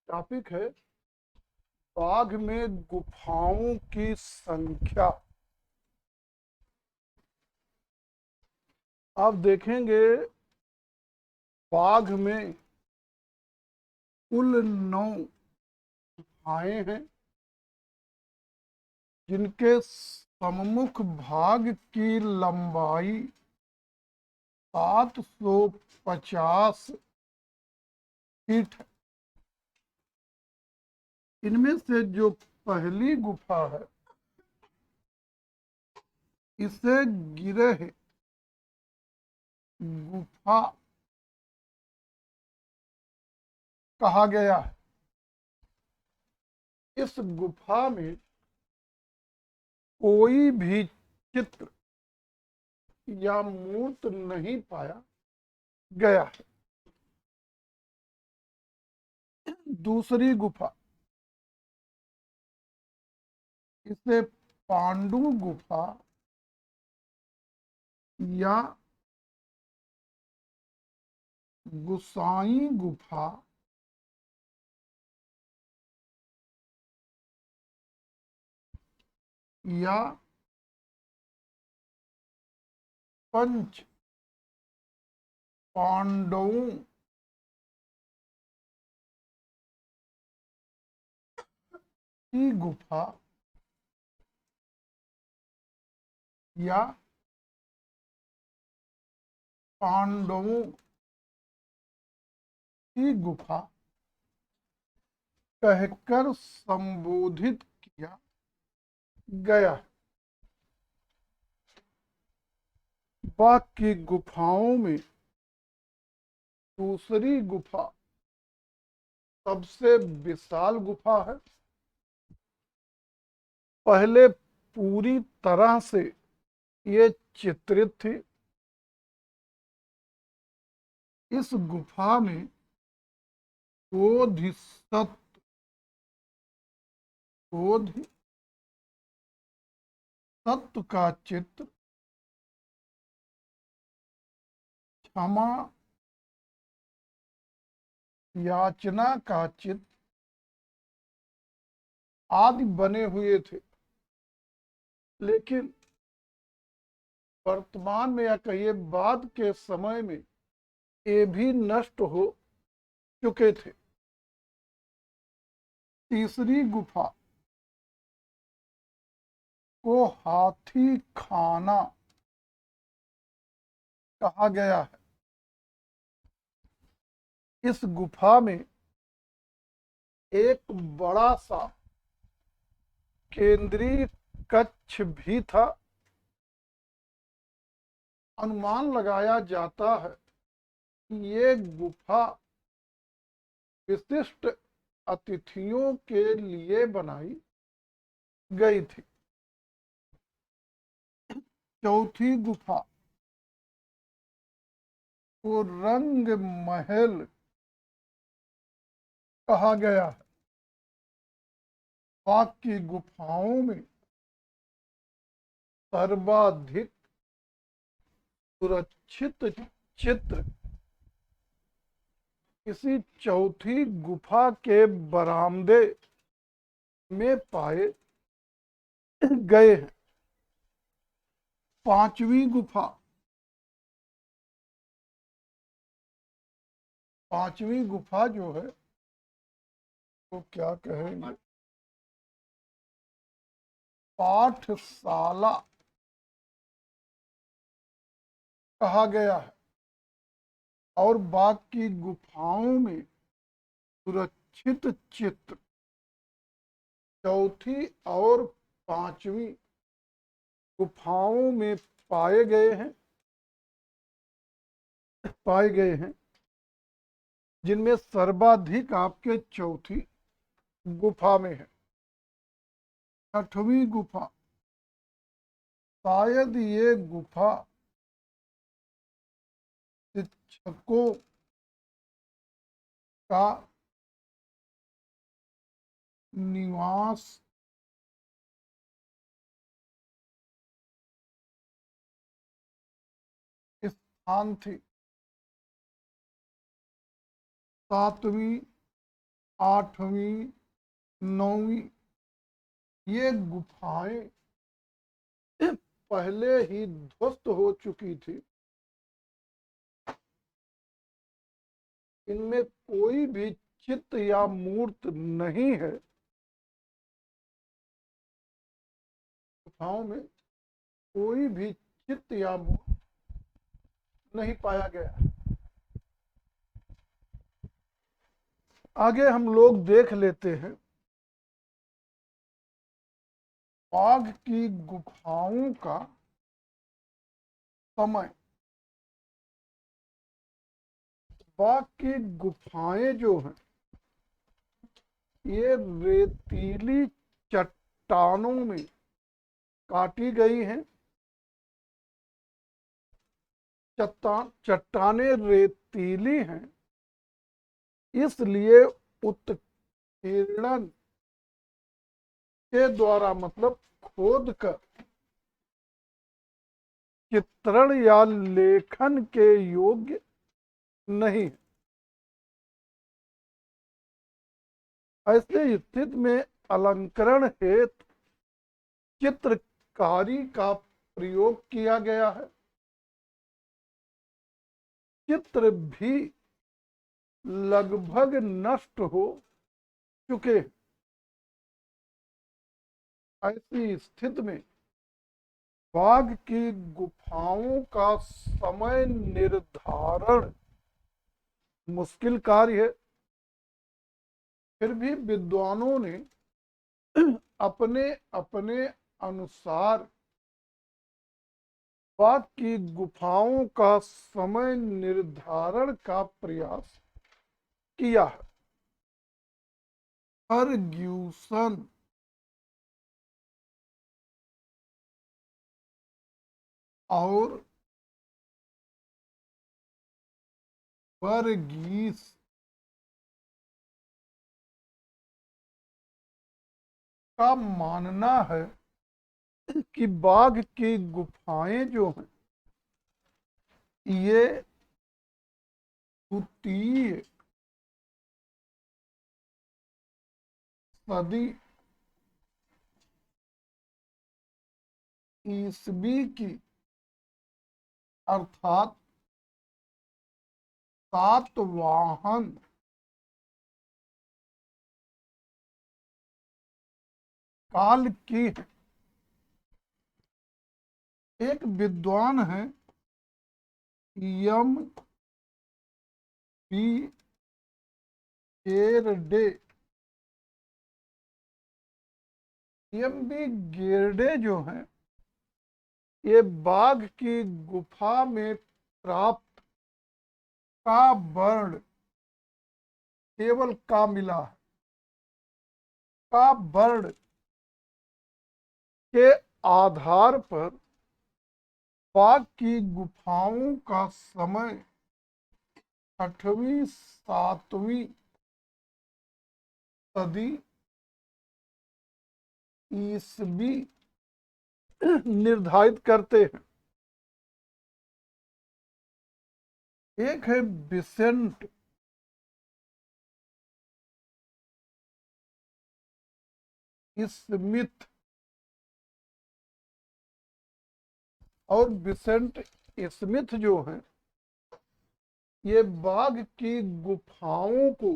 Topic है बाघ में गुफाओं की संख्या। आप देखेंगे बाघ में कुल 9 गुफाएं हैं, जिनके सम्मुख भाग की लंबाई 750 फीट है। इनमें से जो पहली गुफा है, इसे गिरह गुफा कहा गया है। इस गुफा में कोई भी चित्र या मूर्त नहीं पाया गया है। दूसरी गुफा, इसे पांडु गुफा या गुसाई गुफा या पंच पांडवों की गुफा या पांडवों की गुफा कहकर संबोधित किया गया। बाघ की गुफाओं में दूसरी गुफा सबसे विशाल गुफा है। पहले पूरी तरह से ये चित्रित थी। इस गुफा में बोधिसत्व का चित्र, क्षमा याचना का चित्र आदि बने हुए थे, लेकिन वर्तमान में या कहिए बाद के समय में ये भी नष्ट हो चुके थे। तीसरी गुफा को हाथी खाना कहा गया है। इस गुफा में एक बड़ा सा केंद्रीय कक्ष भी था। अनुमान लगाया जाता है कि ये गुफा विशिष्ट अतिथियों के लिए बनाई गई थी। चौथी गुफा को रंग महल कहा गया है। बाघ की गुफाओं में सर्वाधिक सुरक्षित चित्र इसी चौथी गुफा के बरामदे में पाए गए हैं। पांचवी गुफा जो है, तो क्या कहेंगे, पाठशाला कहा गया है। और बाघ की गुफाओं में सुरक्षित चित्र चौथी और पांचवी गुफाओं में पाए गए हैं, जिनमें सर्वाधिक आपके चौथी गुफा में है। छठवीं गुफा, शायद ये गुफा शिक्षकों का निवास स्थान थी। सातवीं, आठवीं, नौवीं ये गुफाएं पहले ही ध्वस्त हो चुकी थी। इनमें कोई भी चित्र या मूर्त नहीं है। गुफाओं में कोई भी चित्र या मूर्त नहीं पाया गया। आगे हम लोग देख लेते हैं बाघ की गुफाओं का समय। बाघ की गुफाएं जो हैं ये रेतीली चट्टानों में काटी गई हैं। चट्टानें रेतीली हैं, इसलिए उत्कीर्णन के द्वारा मतलब खोद कर चित्रण या लेखन के योग्य नहीं। ऐसे स्थिति में अलंकरण हेतु चित्रकारी का प्रयोग किया गया है। चित्र भी लगभग नष्ट हो चुके। ऐसी स्थिति में बाघ की गुफाओं का समय निर्धारण मुश्किल कार्य है। फिर भी विद्वानों ने अपने अपने अनुसार बाघ की गुफाओं का समय निर्धारण का प्रयास किया है। फर्ग्यूसन और वर्गीस का मानना है कि बाघ की गुफाएं जो हैं ये द्वितीय सदी ईसवी की अर्थात सातवाहन काल की है। एक विद्वान है यम बी गेरडे। यम बी गेरडे जो है ये बाघ की गुफा में प्राप्त का वर्ण केवल का मिला है। का वर्ण के आधार पर बाघ की गुफाओं का समय 8वीं 7वीं सदी ईसवी निर्धारित करते हैं। एक है विसेंट स्मिथ। और विसेंट स्मिथ जो है ये बाघ की गुफाओं को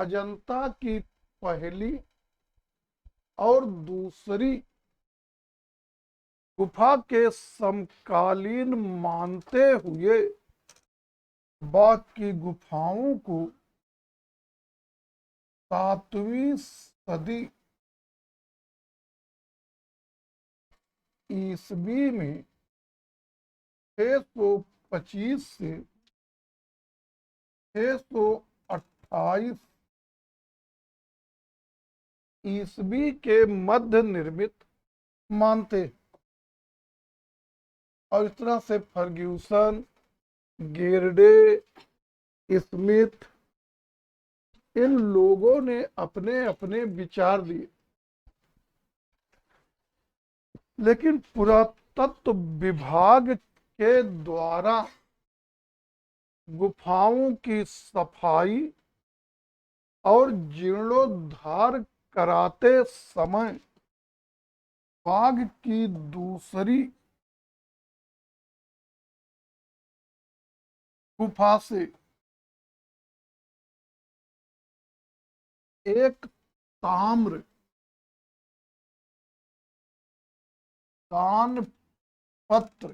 अजंता की पहली और दूसरी गुफा के समकालीन मानते हुए बाकी गुफाओं को 7वीं सदी ईसवी में 625 से 628 ईसवी के मध्य निर्मित मानते। और इस तरह से फर्ग्यूसन, गेरडे, स्मिथ, इन लोगों ने अपने अपने विचार दिए, लेकिन पुरातत्व विभाग के द्वारा गुफाओं की सफाई और जीर्णोद्धार कराते समय बाघ की दूसरी गुफा से एक ताम्र दान पत्र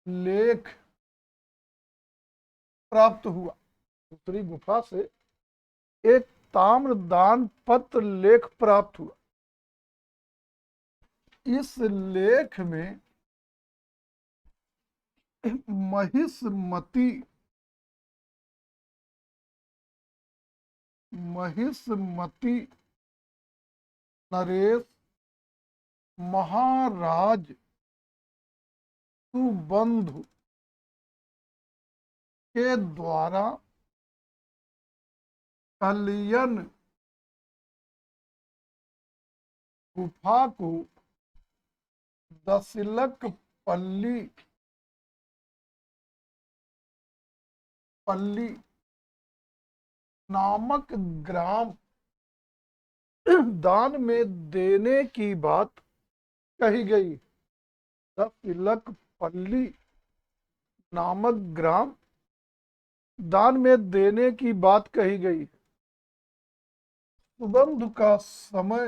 लेख प्राप्त हुआ। दूसरी गुफा से एक ताम्र दान पत्र लेख प्राप्त हुआ। इस लेख में महिष्मती नरेश महाराज सुबंधु के द्वारा कलियन गुफा को दसिलक पल्ली नामक ग्राम दान में देने की बात कही गई। 10 पल्ली नामक ग्राम दान में देने की बात कही गई। सुबंधु का समय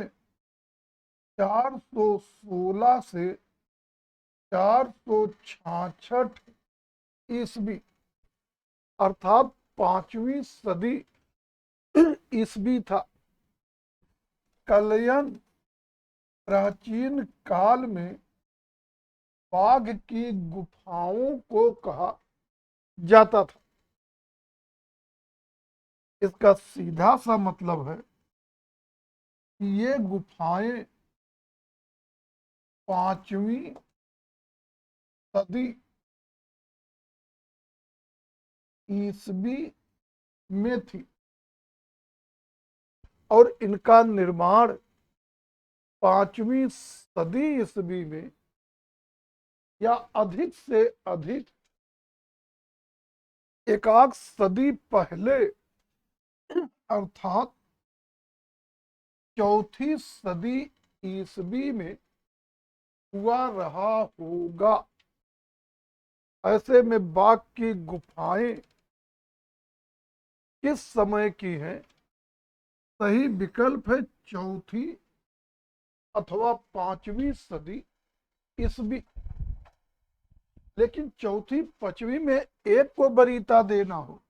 416 से 466 ईस्वी अर्थात 5वीं सदी ईस्वी था। कलयन प्राचीन काल में बाघ की गुफाओं को कहा जाता था। इसका सीधा सा मतलब है कि ये गुफाएं 5वीं सदी ईस्वी में थी और इनका निर्माण 5वीं सदी ईस्वी में या अधिक से अधिक एकाक सदी पहले अर्थात 4थी सदी ईस्वी में हुआ रहा होगा। ऐसे में बाघ की गुफाएं किस समय की हैं? सही विकल्प है 4थी अथवा 5वीं सदी ईस्वी। लेकिन 4थी 5वीं में एक को वरीयता देना हो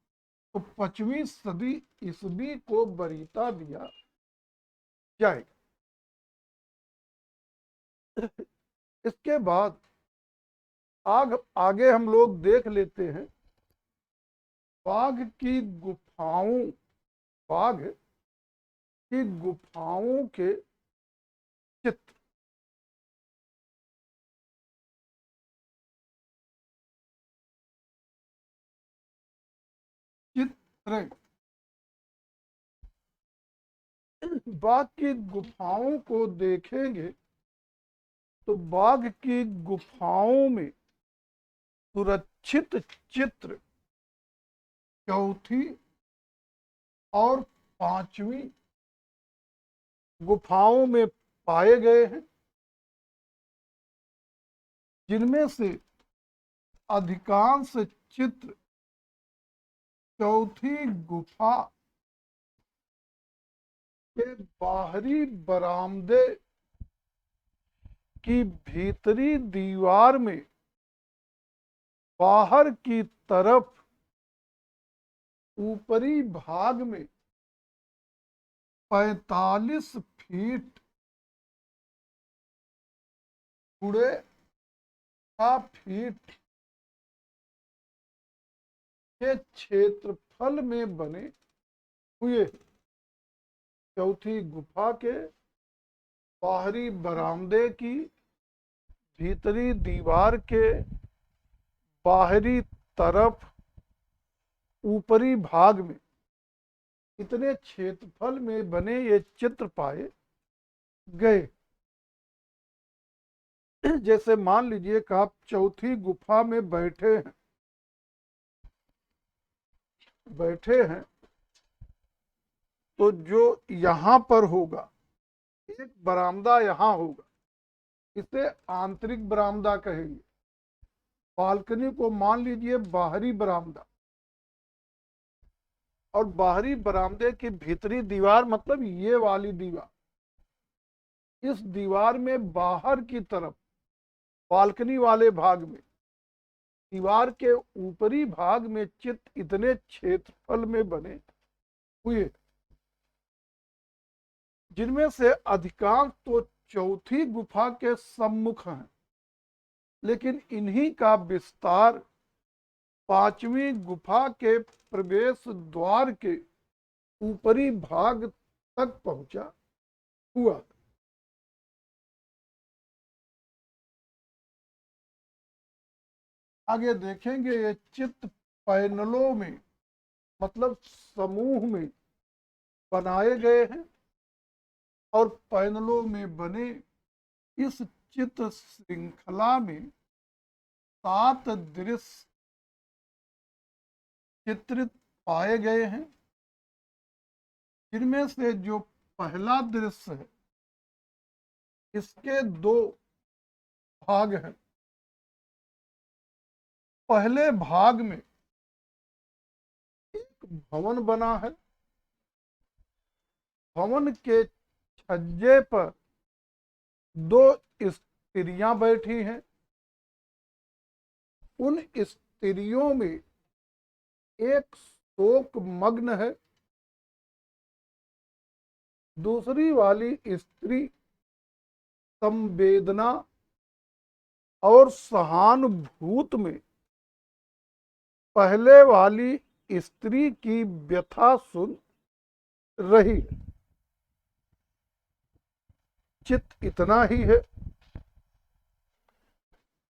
तो 5वीं सदी ईस्वी को वरीयता दिया जाएगा। इसके बाद आगे हम लोग देख लेते हैं बाघ की गुफाओं के चित्र। चित्र बाघ की गुफाओं को देखेंगे तो बाघ की गुफाओं में सुरक्षित चित्र 4थी और 5वीं गुफाओं में पाए गए हैं, जिनमें से अधिकांश चित्र चौथी गुफा के बाहरी बरामदे की भीतरी दीवार में बाहर की तरफ ऊपरी भाग में 45 फीट गुणे का फीट के क्षेत्रफल में बने हुए चौथी गुफा के बाहरी बरामदे की भीतरी दीवार के बाहरी तरफ ऊपरी भाग में इतने क्षेत्रफल में बने ये चित्र पाए गए। जैसे मान लीजिए कि आप चौथी गुफा में बैठे हैं तो जो यहां पर होगा एक बरामदा यहां होगा, इसे आंतरिक बरामदा कहेंगे। बालकनी को मान लीजिए बाहरी बरामदा, और बाहरी बरामदे की भीतरी दीवार मतलब ये वाली दीवार, इस दीवार में बाहर की तरफ बालकनी वाले भाग में दीवार के ऊपरी भाग में चित्र इतने क्षेत्रफल में बने हुए, जिनमें से अधिकांश तो चौथी गुफा के सम्मुख हैं, लेकिन इन्हीं का विस्तार पांचवी गुफा के प्रवेश द्वार के ऊपरी भाग तक पहुंचा हुआ। आगे देखेंगे ये चित्र पैनलों में मतलब समूह में बनाए गए हैं, और पैनलों में बने इस चित्र श्रृंखला में 7 दृश्य चित्रित पाए गए हैं, जिनमें से जो पहला दृश्य है इसके 2 भाग हैं। पहले भाग में एक भवन बना है, भवन के छज्जे पर 2 स्त्रियां बैठी हैं, उन स्त्रियों में एक शोक मग्न है, दूसरी वाली स्त्री संवेदना और सहानुभूति में पहले वाली स्त्री की व्यथा सुन रही। चित्त इतना ही है।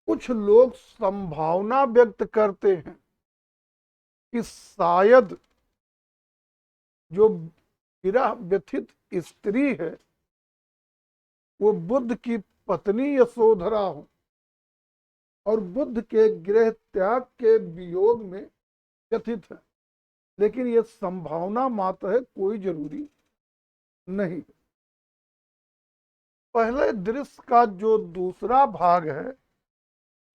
कुछ लोग संभावना व्यक्त करते हैं कि शायद जो विरह व्यथित स्त्री है वो बुद्ध की पत्नी यशोधरा हो और बुद्ध के गृह त्याग के वियोग में व्यथित है, लेकिन ये संभावना मात्र है, कोई जरूरी नहीं। पहले दृश्य का जो दूसरा भाग है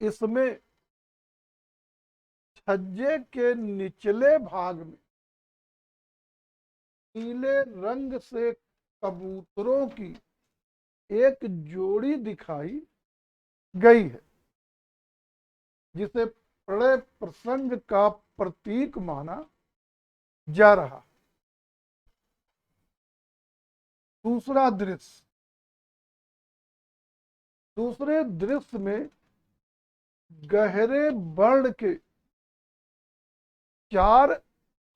इसमें छज्जे के निचले भाग में नीले रंग से कबूतरों की एक जोड़ी दिखाई गई है, जिसे प्रलय प्रसंग का प्रतीक माना जा रहा। दूसरा दृश्य, दूसरे दृश्य में गहरे वर्ण के 4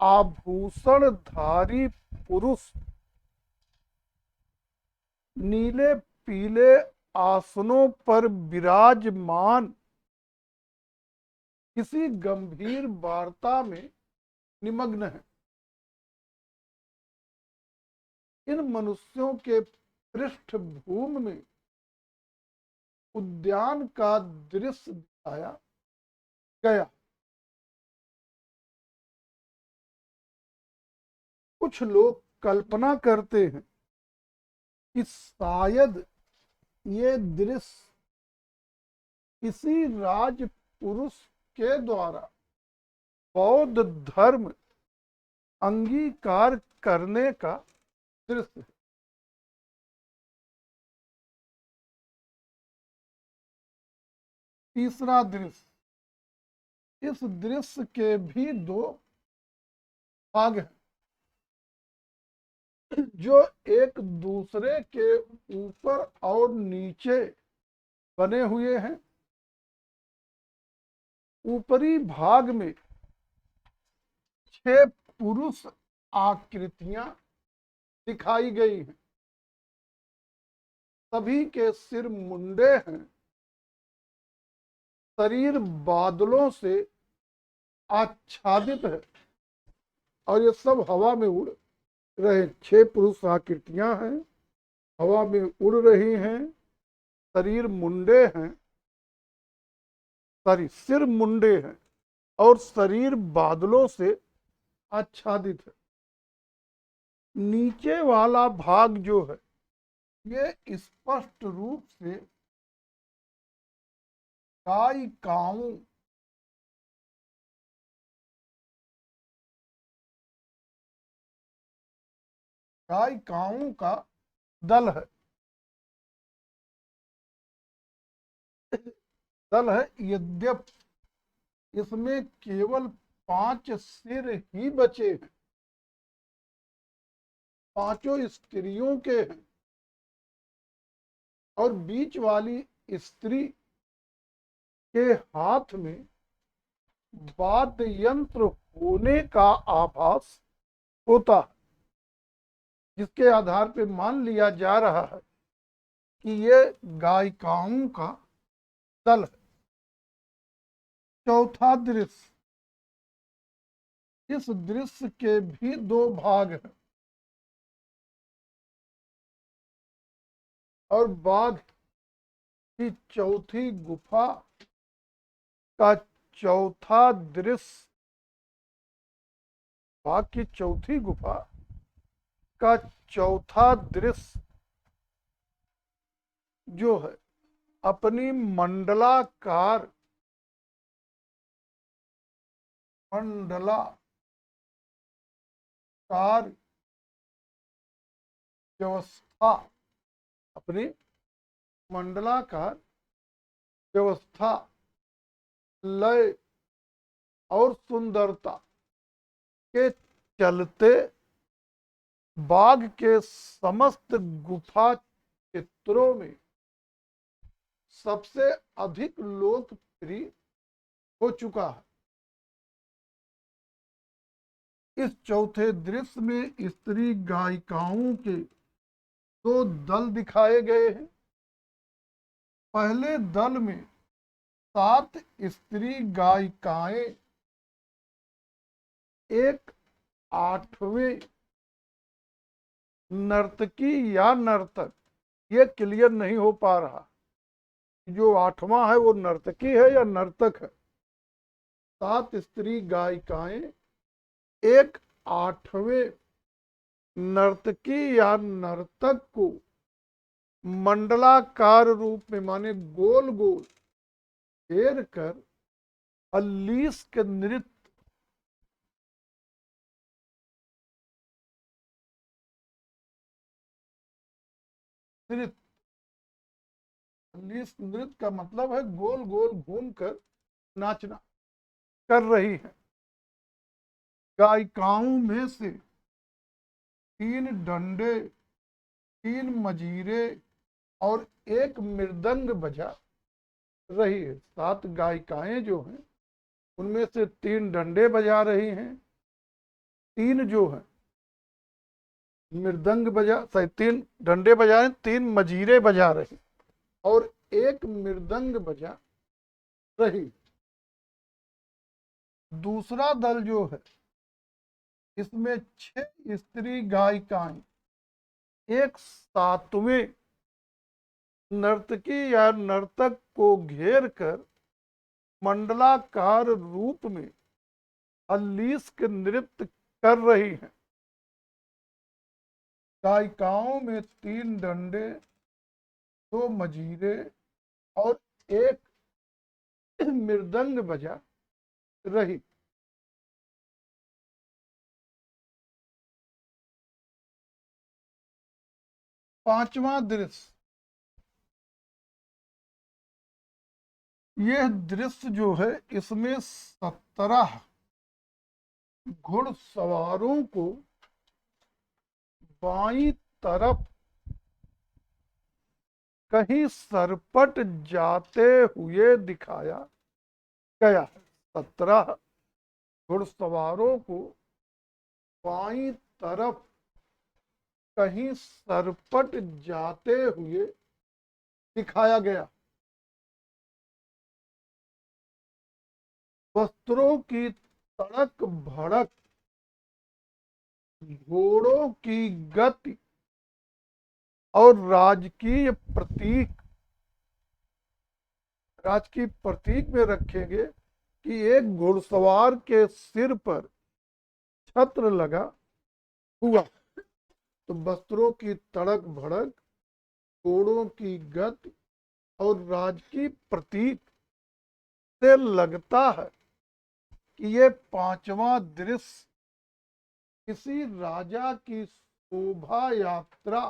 आभूषणधारी पुरुष नीले पीले आसनों पर विराजमान किसी गंभीर वार्ता में निमग्न है। इन मनुष्यों के पृष्ठभूमि में उद्यान का दृश्य दिखाया गया। कुछ लोग कल्पना करते हैं कि शायद ये दृश्य किसी राजपुरुष के द्वारा बौद्ध धर्म अंगीकार करने का दृश्य। तीसरा दृश्य, इस दृश्य के भी दो भाग हैं जो एक दूसरे के ऊपर और नीचे बने हुए हैं। ऊपरी भाग में 6 पुरुष आकृतियां दिखाई गई हैं। सभी के सिर मुंडे हैं। शरीर बादलों से आच्छादित है और ये सब हवा में उड़ रहे। 6 पुरुष आकृतियां हैं, हवा में उड़ रही हैं, शरीर मुंडे हैं, सॉरी सिर मुंडे हैं और शरीर बादलों से आच्छादित है। नीचे वाला भाग जो है ये स्पष्ट रूप से कायिकाओं का दल है। यद्यपि इसमें केवल 5 सिर ही बचे हैं। पांचों स्त्रियों के हैं और बीच वाली स्त्री के हाथ में वाद्य यंत्र होने का आभास होता है, जिसके आधार पर मान लिया जा रहा है कि ये गायिकाओं का दल है। चौथा दृश्य, इस दृश्य के भी दो भाग हैं और बाघ की चौथी गुफा का चौथा दृश्य, बाघ की चौथी गुफा का चौथा दृश्य जो है अपनी मंडलाकार व्यवस्था, अपनी मंडलाकार व्यवस्था, लय और सुंदरता के चलते बाघ के समस्त गुफा चित्रों में सबसे अधिक लोकप्रिय हो चुका है। इस चौथे दृश्य में स्त्री गायिकाओं के 2 दल दिखाए गए हैं। पहले दल में 7 स्त्री गायिकाएं एक 8वें नर्तकी या नर्तक, ये क्लियर नहीं हो पा रहा जो 8वां है वो नर्तकी है या नर्तक है। 7 स्त्री गायिकाएं एक 8वें नर्तकी या नर्तक को मंडलाकार रूप में माने गोल गोल घेर कर अल्लीस के नृत्य नृत्य का मतलब है गोल गोल घूमकर नाचना कर रही है। गायिकाओं में से 3 डंडे, 3 मजीरे और 1 मृदंग बजा रही है। 7 गायिकाएं जो हैं उनमें से 3 डंडे बजा रही हैं, 3 जो है मृदंग बजा, 3 डंडे बजा रहे, 3 मजीरे बजा रहे और 1 मृदंग बजा रही। दूसरा दल जो है इसमें 6 स्त्री गायिकाएं एक 7वें नर्तकी या नर्तक को घेर कर मंडलाकार रूप में अल्लीस के नृत्य कर रही हैं। गायिकाओं में 3 डंडे, 2 मजीरे और 1 मृदंग बजा रही। पांचवा दृश्य, यह दृश्य जो है इसमें 17 घुड़सवारों को बाईं तरफ कहीं सरपट जाते हुए दिखाया गया है। 17 घुड़सवारों को बाईं तरफ कहीं सरपट जाते हुए दिखाया गया। वस्त्रों की तड़क भड़क, घोड़ों की गति और राजकीय प्रतीक में रखेंगे कि एक घुड़सवार के सिर पर छत्र लगा हुआ। तो वस्त्रों की तड़क भड़क, घोड़ों की गति और राजकीय प्रतीक से लगता है कि ये पांचवा दृश्य किसी राजा की शोभा यात्रा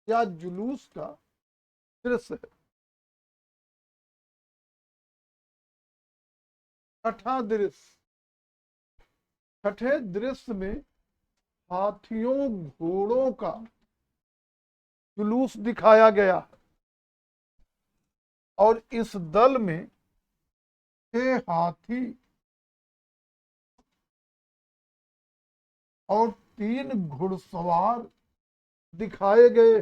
या जुलूस का दृश्य है। छठा दृश्य, छठे दृश्य में हाथियों घोड़ों का जुलूस दिखाया गया और इस दल में 6 हाथी और 3 घुड़सवार दिखाए गए।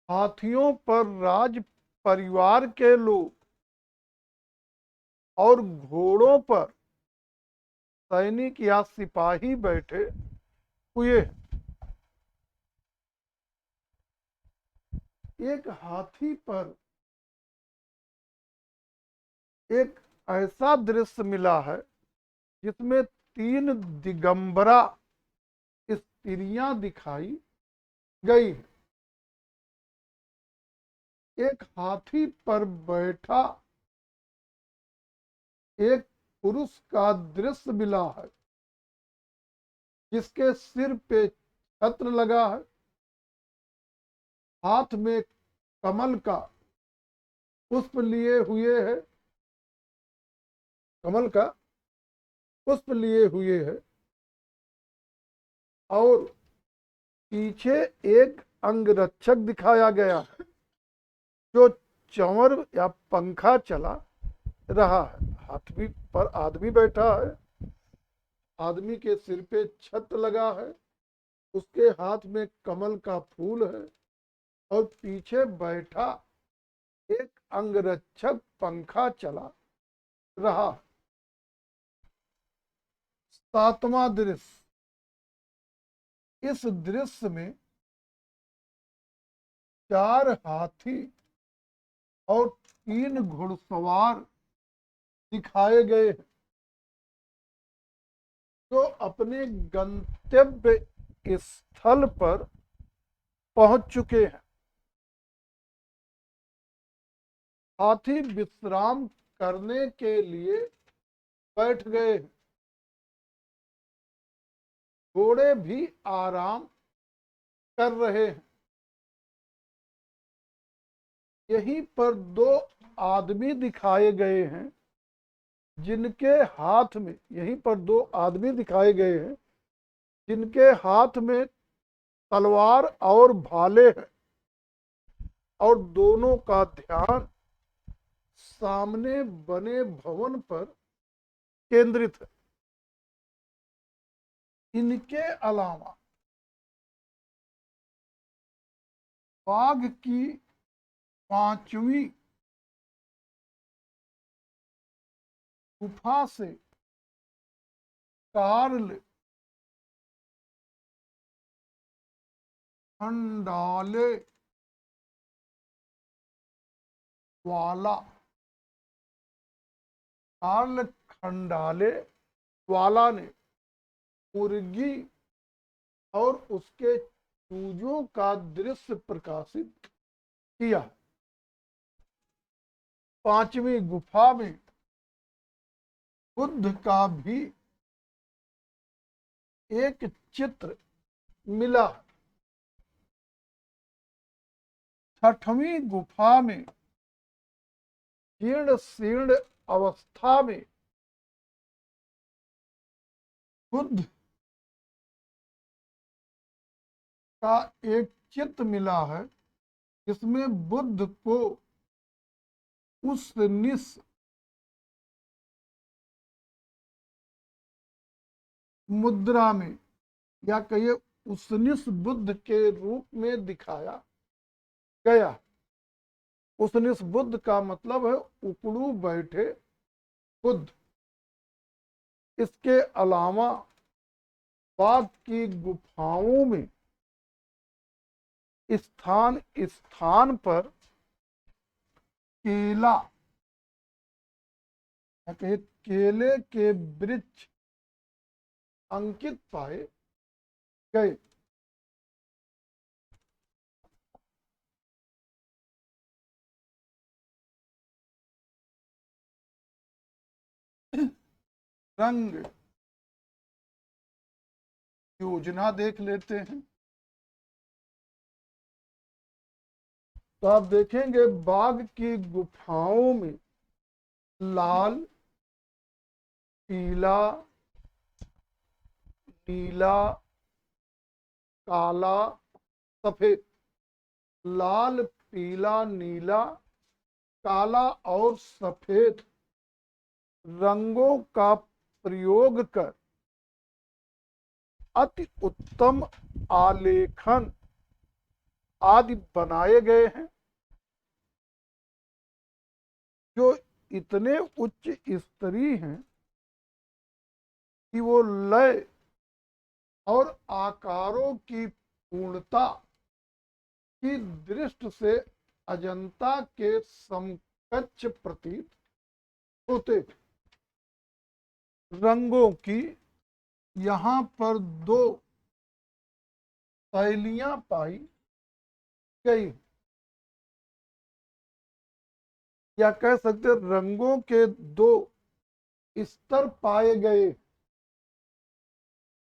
हाथियों पर राज परिवार के लोग और घोड़ों पर सैनिक या सिपाही बैठे हुए। एक हाथी पर एक ऐसा दृश्य मिला है जिसमें 3 दिगंबरा स्त्रियां दिखाई गई। एक हाथी पर बैठा एक पुरुष का दृश्य मिला है जिसके सिर पे छत्र लगा है, हाथ में कमल का पुष्प लिए हुए है, कमल का पुष्प लिए हुए है और पीछे एक अंगरक्षक दिखाया गया है जो चंवर या पंखा चला रहा है। हाथी पर आदमी बैठा है, आदमी के सिर पे छत्र लगा है, उसके हाथ में कमल का फूल है और पीछे बैठा एक अंगरक्षक पंखा चला रहा। सातवां दृश्य, इस दृश्य में 4 हाथी और 3 घुड़सवार दिखाए गए जो अपने गंतव्य स्थल पर पहुंच चुके हैं। हाथी विश्राम करने के लिए बैठ गए, घोड़े भी आराम कर रहे हैं। यहीं पर 2 आदमी दिखाए गए हैं जिनके हाथ में, यहीं पर 2 आदमी दिखाए गए हैं जिनके हाथ में तलवार और भाले हैं और दोनों का ध्यान सामने बने भवन पर केंद्रित है। इनके अलावा बाघ की 5वीं गुफा से कार्ल खंडाले वाला, कार्ल खंडाले वाला ने मुर्गी और उसके चूजों का दृश्य प्रकाशित किया। 5वीं गुफा में बुद्ध का भी एक चित्र मिला। छठवीं गुफा में जीर्ण शीर्ण अवस्था में बुद्ध का एक चित्र मिला है, जिसमें बुद्ध को उस मुद्रा में, या कहिए उसनिस बुद्ध के रूप में दिखाया गया। उसनिस बुद्ध का मतलब है उकड़ू बैठे बुद्ध। इसके अलावा बाघ की गुफाओं में स्थान स्थान पर केला, या कहिए केले के वृक्ष अंकित पाए गए। रंग योजना देख लेते हैं। तो आप देखेंगे बाघ की गुफाओं में लाल, पीला, नीला, काला, सफेद, लाल, पीला, नीला, काला और सफेद रंगों का प्रयोग कर अति उत्तम आलेखन आदि बनाए गए हैं, जो इतने उच्च स्तरीय हैं कि वो लय और आकारों की पूर्णता की दृष्टि से अजंता के समकक्ष प्रतीत होते। रंगों की यहाँ पर दो शैलियां पाई गई, या कह सकते रंगों के दो स्तर पाए गए,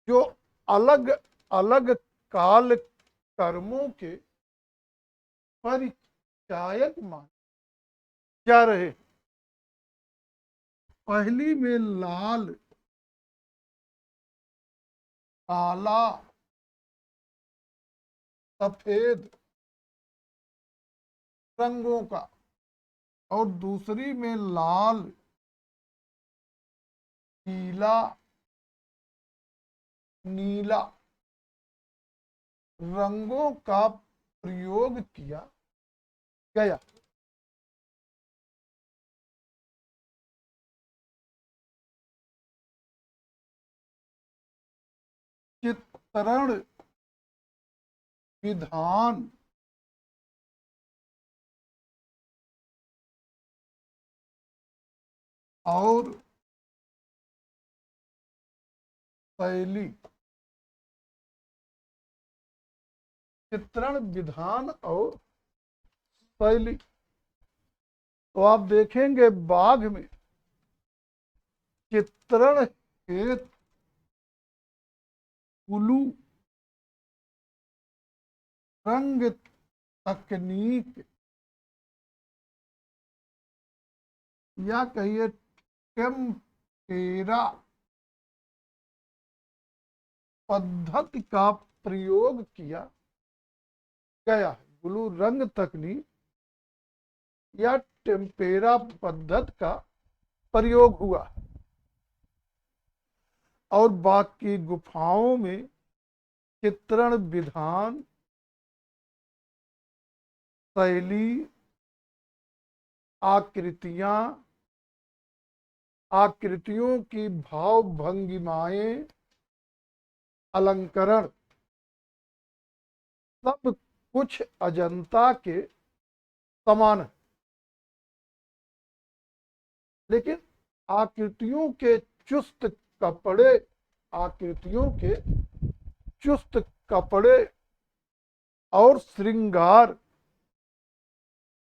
जो अलग अलग काल कर्मों के परिचायक मान जा रहे। पहली में लाल, काला, सफेद रंगों का, और दूसरी में लाल, पीला, नीला रंगों का प्रयोग किया गया। चित्रण विधान और शैली, चित्रण विधान और शैली। तो आप देखेंगे बाघ में चित्रण हेतु कुलू रंग तकनीक, या कहिए टेम्पेरा पद्धति का प्रयोग किया गया है। ब्लू रंग तकनीक या टेम्पेरा पद्धति का प्रयोग हुआ, और बाकी गुफाओं में चित्रण विधान, शैली, आकृतियां, आकृतियों की भाव भंगिमाएं, अलंकरण सब कुछ अजंता के समान है। लेकिन आकृतियों के चुस्त कपड़े, आकृतियों के चुस्त कपड़े और श्रृंगार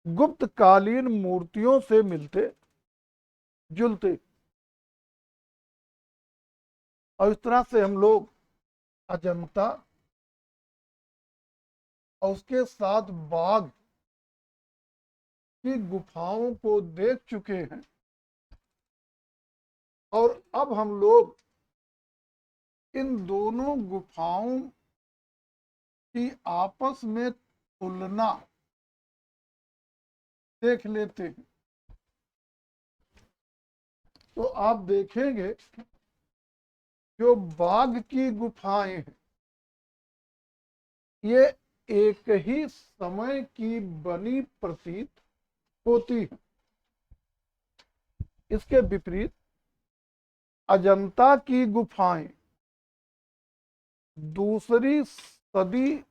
गुप्तकालीन मूर्तियों से मिलते जुलते, और इस तरह से हम लोग अजंता और उसके साथ बाघ की गुफाओं को देख चुके हैं, और अब हम लोग इन दोनों गुफाओं की आपस में तुलना देख लेते हैं। तो आप देखेंगे जो बाघ की गुफाएं हैं ये एक ही समय की बनी प्रतीत होती है। इसके विपरीत अजंता की गुफाएं दूसरी सदी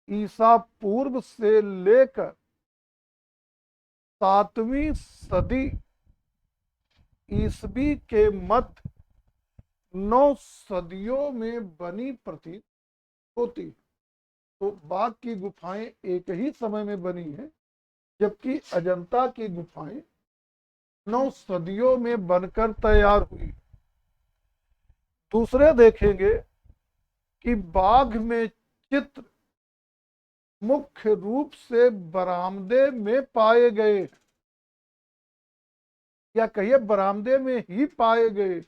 ईसा पूर्व से लेकर 7वीं सदी ईसवी के मध्य 9 सदियों में बनी प्रतीत होती। तो बाघ की गुफाएं एक ही समय में बनी है, जबकि अजंता की गुफाएं 9 सदियों में बनकर तैयार हुई। दूसरे देखेंगे कि बाघ में चित्र मुख्य रूप से बरामदे में पाए गए, या कहिए बरामदे में ही पाए गए,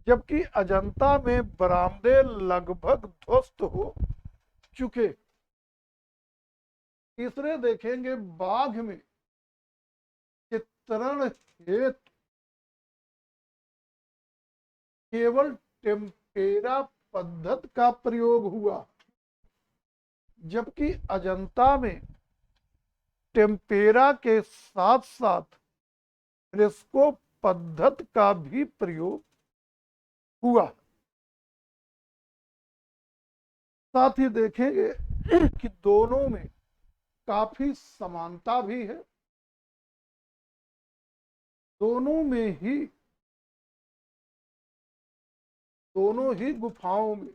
जबकि अजंता में बरामदे लगभग ध्वस्त हो चुके। तीसरे देखेंगे बाघ में चित्रण हेतु केवल टेम्पेरा पद्धति का प्रयोग हुआ, जबकि अजंता में टेम्पेरा के साथ साथ फ्रेस्को पद्धति का भी प्रयोग हुआ। साथ ही देखेंगे कि दोनों में काफी समानता भी है। दोनों ही गुफाओं में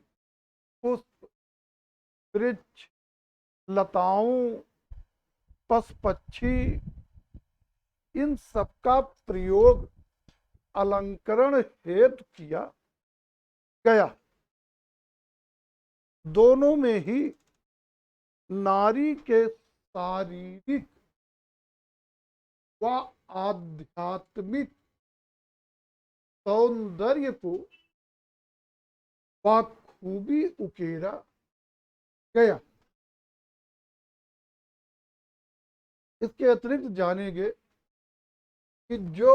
पुष्प, वृक्ष, लताओं, पशु पक्षी, इन सबका प्रयोग अलंकरण हेतु किया गया। दोनों में ही नारी के शारीरिक व आध्यात्मिक सौंदर्य को बखूबी उकेरा गया। इसके अतिरिक्त जानेंगे कि जो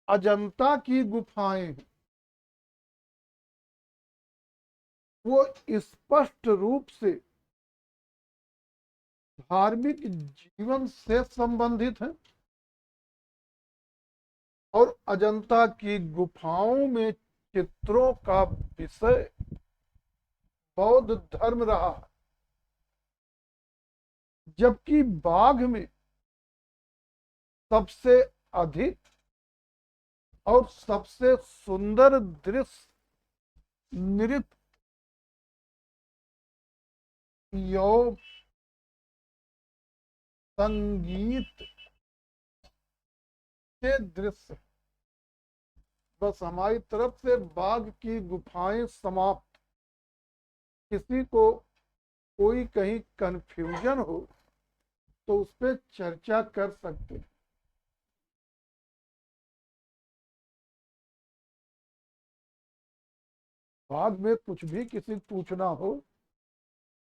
अजंता की गुफाएं हैं वो स्पष्ट रूप से धार्मिक जीवन से संबंधित है, और अजंता की गुफाओं में चित्रों का विषय बौद्ध धर्म रहा, जबकि बाघ में सबसे अधिक और सबसे सुंदर दृश्य नृत्य, योग, संगीत के दृश्य। बस हमारी तरफ से बाघ की गुफाएं समाप्त। किसी को कोई कहीं कंफ्यूजन हो तो उस पर चर्चा कर सकते हैं। बाद में कुछ भी किसी पूछना हो,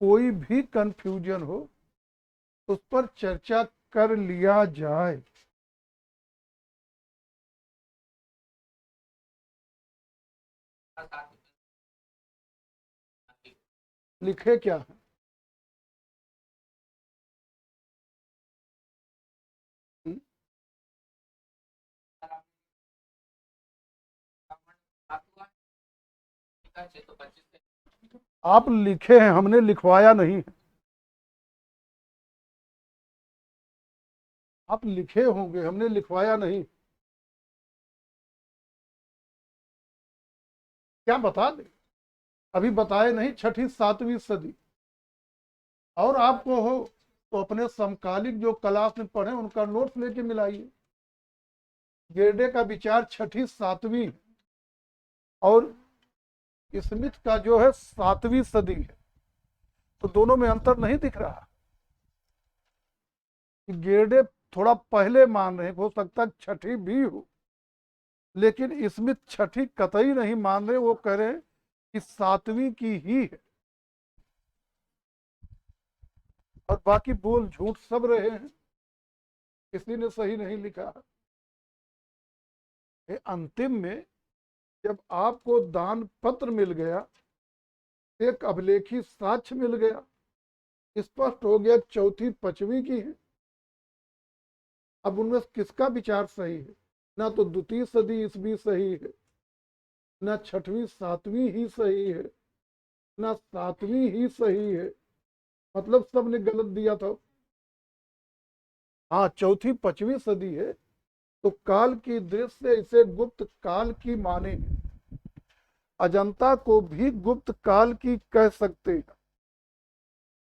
कोई भी कंफ्यूजन हो, उस पर चर्चा कर लिया जाए। लिखे क्या है? आप लिखे हैं, हमने लिखवाया नहीं। आप लिखे होंगे, हमने लिखवाया नहीं। क्या बता दें? अभी बताए नहीं, 6ठी 7वीं सदी। और आपको हो तो अपने समकालिक जो क्लास में पढ़े उनका नोट्स लेके मिलाइए। गेरडे का विचार 6ठी 7वीं और स्मिथ का जो है 7वीं सदी है। तो दोनों में अंतर नहीं दिख रहा कि गेरडे थोड़ा पहले मान रहे हैं, हो सकता है छठी भी हो, लेकिन इसमें छठी कतई नहीं मान रहे, वो कह रहे हैं कि सातवीं की ही है, और बाकी बोल झूठ सब रहे हैं, किसी ने सही नहीं लिखा। अंतिम में जब आपको दान पत्र मिल गया, एक अभिलेखी साक्ष्य मिल गया, स्पष्ट हो गया चौथी पांचवी की है, अब उनमें किसका विचार सही है? ना तो द्वितीय सदी ईस्वी सही है, ना छठवीं सातवीं ही सही है, ना सातवीं ही सही है, मतलब सबने गलत दिया था। हाँ, चौथी पांचवी सदी है, तो काल की दृष्टि से इसे गुप्त काल की माने, अजंता को भी गुप्त काल की कह सकते हैं।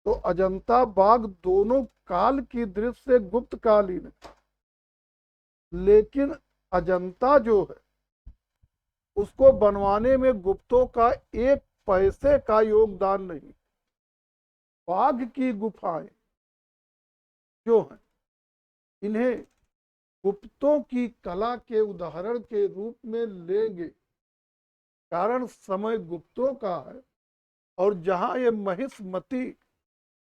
तो अजंता बाग दोनों काल की दृष्टि से गुप्त कालीन है, लेकिन अजंता जो है उसको बनवाने में गुप्तों का एक पैसे का योगदान नहीं। बाघ की गुफाएं जो हैं, इन्हें गुप्तों की कला के उदाहरण के रूप में लेंगे, कारण समय गुप्तों का है। और जहां ये महिष्मती,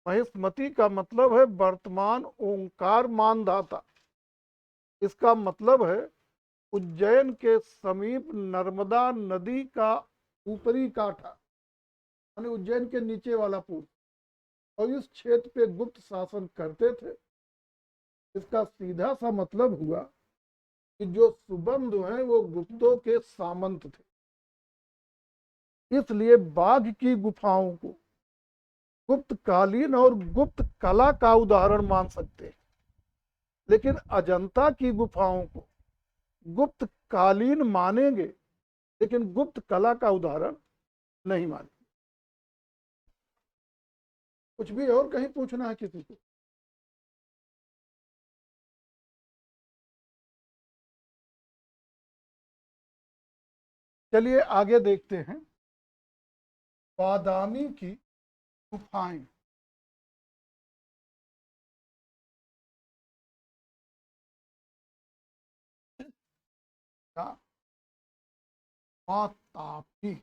महिष्मती का मतलब है वर्तमान ओंकार मानधाता, इसका मतलब है उज्जैन के समीप नर्मदा नदी का ऊपरी कांठा, यानी उज्जैन के नीचे वाला पुल, और इस क्षेत्र पे गुप्त शासन करते थे। इसका सीधा सा मतलब हुआ कि जो सुबंध हैं वो गुप्तों के सामंत थे, इसलिए बाघ की गुफाओं को गुप्त कालीन और गुप्त कला का उदाहरण मान सकते हैं, लेकिन अजंता की गुफाओं को गुप्त कालीन मानेंगे, लेकिन गुप्त कला का उदाहरण नहीं मानेंगे। कुछ भी और कहीं पूछना है किसी को? चलिए आगे देखते हैं। बादामी की गुफाएं, का वातापी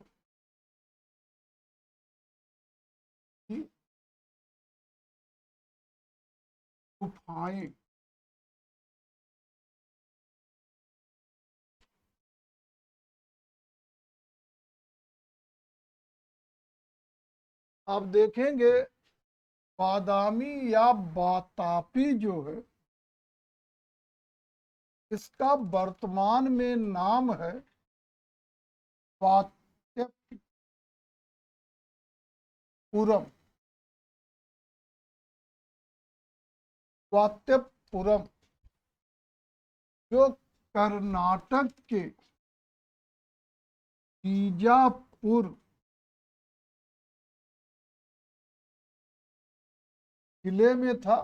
की गुफाएं, आप देखेंगे बादामी या बातापी जो है, इसका वर्तमान में नाम है वात्यपुरम। वात्यपुरम जो कर्नाटक के बीजापुर जिले में था,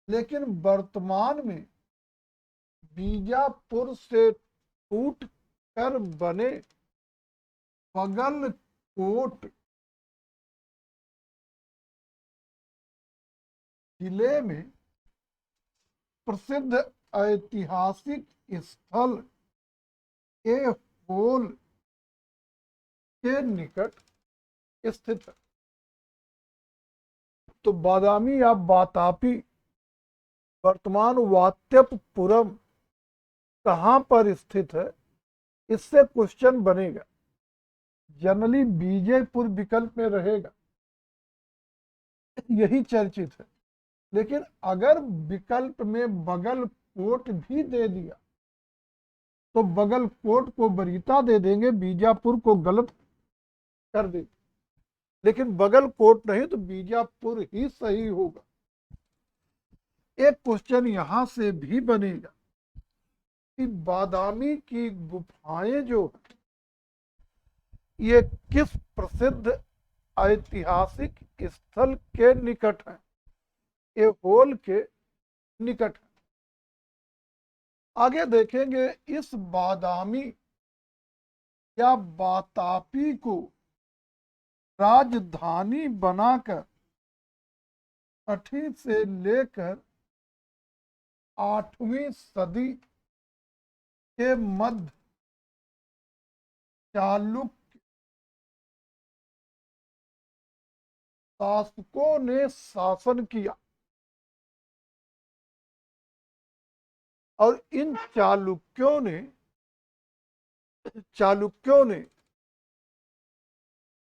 लेकिन वर्तमान में बीजापुर से टूट कर बने बगलकोट जिले में प्रसिद्ध ऐतिहासिक स्थल एहोल के निकट स्थित है। तो बादामी या बातापी वर्तमान वात्यपपुरम कहाँ पर स्थित है, इससे क्वेश्चन बनेगा। जनरली बीजेपुर विकल्प में रहेगा, यही चर्चित है, लेकिन अगर विकल्प में बगलकोट भी दे दिया तो बगलकोट को वरीयता दे देंगे, बीजापुर को गलत कर देंगे, लेकिन बगलकोट नहीं तो बीजापुर ही सही होगा। एक क्वेश्चन यहां से भी बनेगा कि बादामी की गुफाएं जो ये किस प्रसिद्ध ऐतिहासिक स्थल के निकट है? एहोल के निकट है। आगे देखेंगे इस बादामी या बातापी को राजधानी बनाकर 6वीं से लेकर 8वीं सदी के मध्य चालुक्य शासकों ने शासन किया और इन चालुक्यों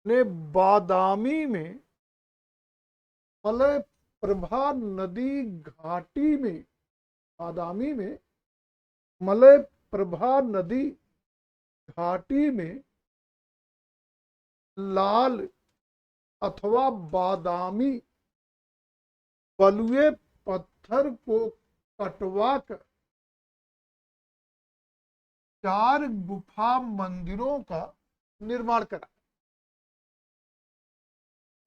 ने बादामी में मलय प्रभा नदी घाटी में, बादामी में मलय प्रभा नदी घाटी में लाल अथवा बादामी बलुए पत्थर को कटवाकर 4 गुफा मंदिरों का निर्माण करा।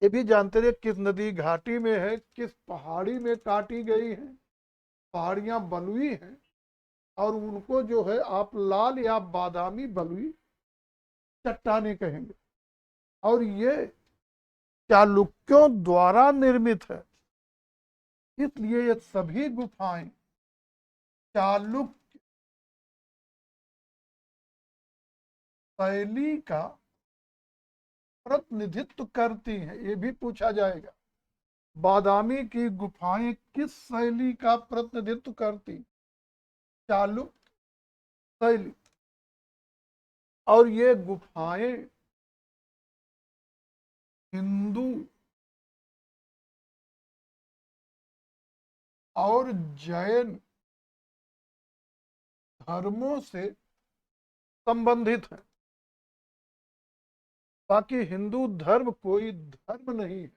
ये भी जानते रहे किस नदी घाटी में है, किस पहाड़ी में काटी गई है। पहाड़ियां बलुई हैं और उनको जो है आप लाल या बादामी बलुई चट्टाने कहेंगे, और ये चालुक्यों द्वारा निर्मित है। इसलिए ये सभी गुफाएं चालुक्य शैली का प्रतिनिधित्व करती हैं। ये भी पूछा जाएगा, बादामी की गुफाएं किस शैली का प्रतिनिधित्व करती? चालुक्य शैली। और ये गुफाएं हिंदू और जैन धर्मों से संबंधित है। बाकी हिंदू धर्म कोई धर्म नहीं है,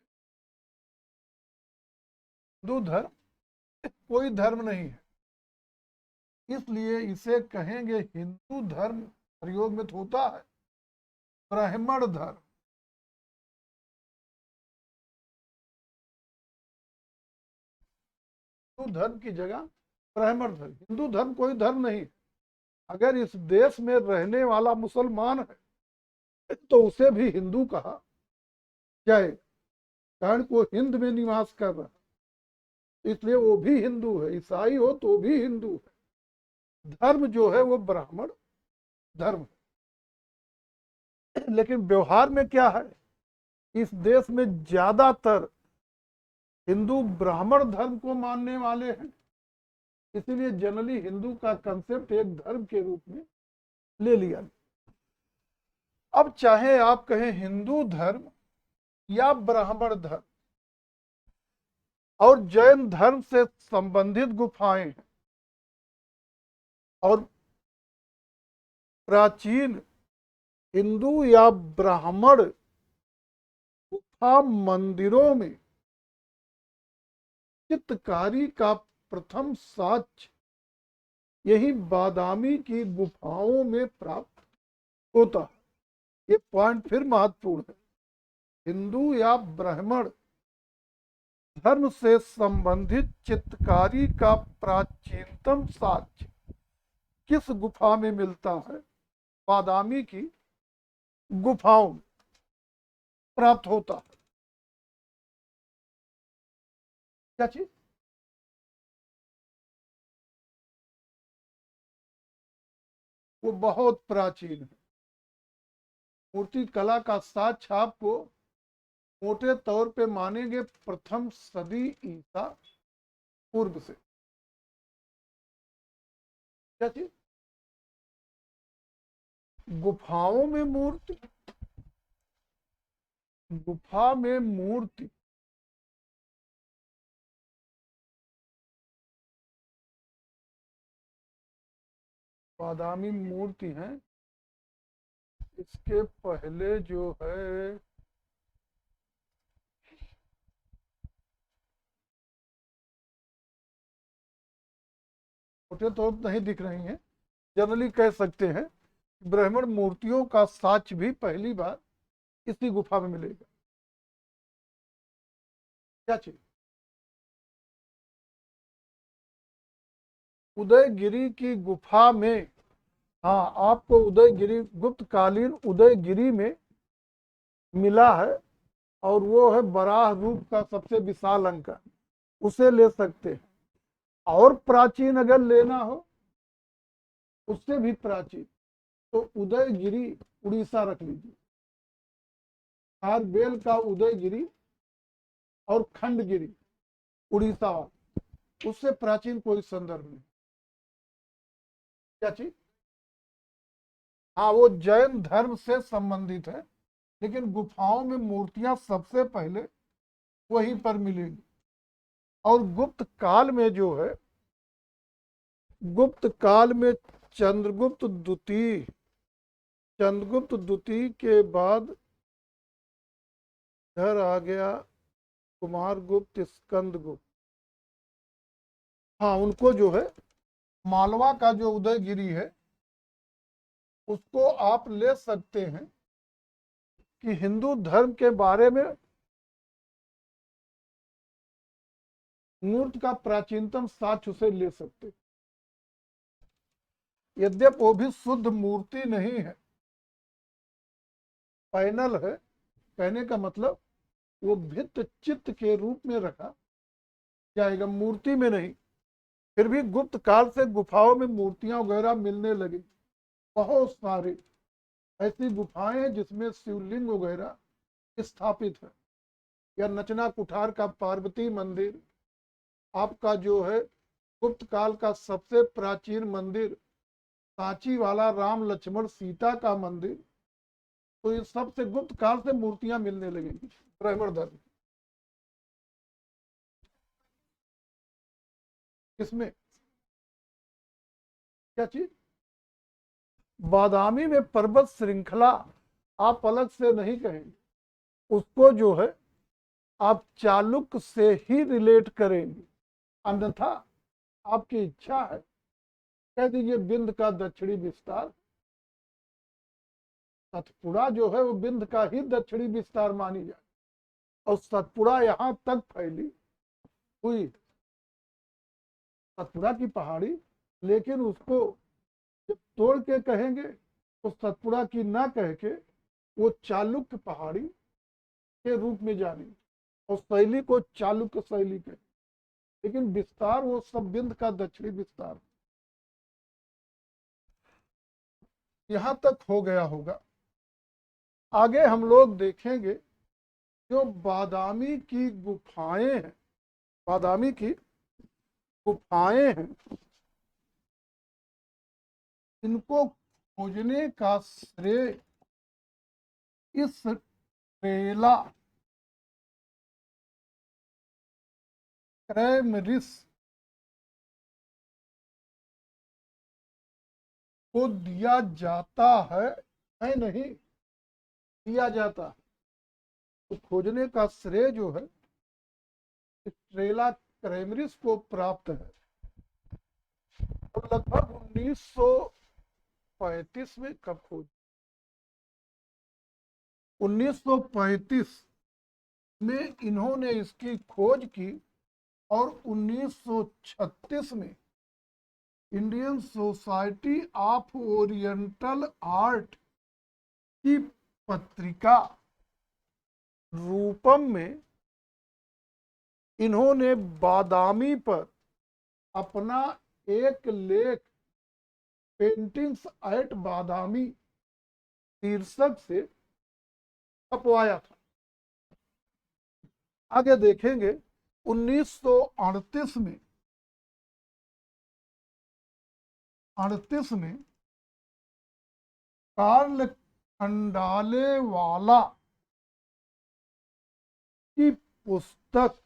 हिंदू धर्म कोई धर्म नहीं है, इसलिए इसे कहेंगे हिंदू धर्म। प्रयोग में तो होता है ब्राह्मण धर्म। हिंदू धर्म की जगह ब्राह्मण धर्म। हिंदू धर्म कोई धर्म नहीं है। अगर इस देश में रहने वाला मुसलमान है तो उसे भी हिंदू कहा जाए, कारण वो हिंद में निवास कर रहा है, इसलिए वो भी हिंदू है। ईसाई हो तो भी हिंदू है। धर्म जो है वो ब्राह्मण धर्म है। लेकिन व्यवहार में क्या है, इस देश में ज्यादातर हिंदू ब्राह्मण धर्म को मानने वाले हैं, इसीलिए जनरली हिंदू का कंसेप्ट एक धर्म के रूप में ले लिया। अब चाहे आप कहें हिंदू धर्म या ब्राह्मण धर्म, और जैन धर्म से संबंधित गुफाएं हैं, और प्राचीन हिंदू या ब्राह्मण गुफा मंदिरों में चित्रकारी का प्रथम साक्ष्य यही बादामी की गुफाओं में प्राप्त होता है। ये पॉइंट फिर महत्वपूर्ण है। हिंदू या ब्राह्मण धर्म से संबंधित चित्रकारी का प्राचीनतम साक्ष्य किस गुफा में मिलता है? बादामी की गुफाओं में प्राप्त होता है। क्या चीज? वो बहुत प्राचीन है। मूर्ति कला का साक्ष्य आपको मोटे तौर पे मानेंगे प्रथम सदी ईसा पूर्व से। क्या चीज? गुफाओं में मूर्ति, गुफा में मूर्ति बादामी मूर्ति है। इसके पहले जो है मोटे तौर पर नहीं दिख रही हैं, जनरली कह सकते हैं ब्राह्मण मूर्तियों का साक्ष्य भी पहली बार इसी गुफा में मिलेगा। क्या चीज? उदयगिरी की गुफा में, हाँ आपको उदयगिरी गुप्तकालीन उदयगिरी में मिला है और वो है बराह रूप का सबसे विशाल अंक, उसे ले सकते हैं। और प्राचीन अगर लेना हो, उससे भी प्राचीन, तो उदयगिरी उड़ीसा रख लीजिए। खारबेल का उदयगिरी और खंडगिरी उड़ीसा, उससे प्राचीन कोई संदर्भ नहीं। क्या चीज? हाँ, वो जैन धर्म से संबंधित है, लेकिन गुफाओं में मूर्तियां सबसे पहले वहीं पर मिलेगी। और गुप्त काल में जो है, गुप्त काल में चंद्रगुप्त द्वितीय, चंद्रगुप्त द्वितीय के बाद इधर आ गया कुमारगुप्त, स्कंदगुप्त। हाँ, उनको जो है मालवा का जो उदयगिरी है, उसको आप ले सकते हैं कि हिंदू धर्म के बारे में मूर्ति का प्राचीनतम साक्ष्य उसे ले सकते। यद्यप वो भी शुद्ध मूर्ति नहीं है, पैनल है। कहने का मतलब वो भित्त चित्त के रूप में रखा जाएगा, मूर्ति में नहीं। फिर भी गुप्त काल से गुफाओं में मूर्तियां वगैरह मिलने लगी। बहुत सारे ऐसी गुफाएं हैं जिसमें शिवलिंग वगैरह स्थापित है। या नचना कुठार का पार्वती मंदिर, आपका जो है गुप्त काल का सबसे प्राचीन मंदिर सांची वाला राम लक्ष्मण सीता का मंदिर, तो ये सब से गुप्त काल से मूर्तियां मिलने लगेंगी ब्राह्मण धर्म। इसमें क्या चीज? बादामी में पर्वत श्रृंखला आप अलग से नहीं कहेंगे, उसको जो है आप चालुक्य से ही रिलेट करेंगे। अन्यथा आपकी इच्छा है, कह दीजिए विंध्य का दक्षिणी विस्तार। सतपुड़ा जो है वो विंध्य का ही दक्षिणी विस्तार मानी जाए, और सतपुड़ा यहां तक फैली हुई, सतपुड़ा की पहाड़ी। लेकिन उसको जब तोड़ के कहेंगे तो सतपुड़ा की ना कह के वो चालुक्य पहाड़ी के रूप में जानी, और शैली को चालुक्य शैली के। लेकिन विस्तार वो सब विंध्य का दक्षिणी विस्तार। यहां तक हो गया होगा। आगे हम लोग देखेंगे जो बादामी की गुफाएं हैं, बादामी की गुफाएं हैं, इनको खोजने का श्रेय इस ट्रेला क्रैमरिस को दिया जाता है नहीं, दिया जाता है। तो खोजने का श्रेय जो है इस ट्रेला क्रैमरिस को प्राप्त है। और लगभग 1935 में, कब खोज, 1935 में इन्होंने इसकी खोज की। और 1936 में Indian society of oriental art की पत्रिका रूपम में इन्होंने बादामी पर अपना एक लेख, पेंटिंग्स एट बादामी शीर्षक से छपवाया था। आगे देखेंगे 1938 में, 38 में कार्ल खंडालेवाला की पुस्तक,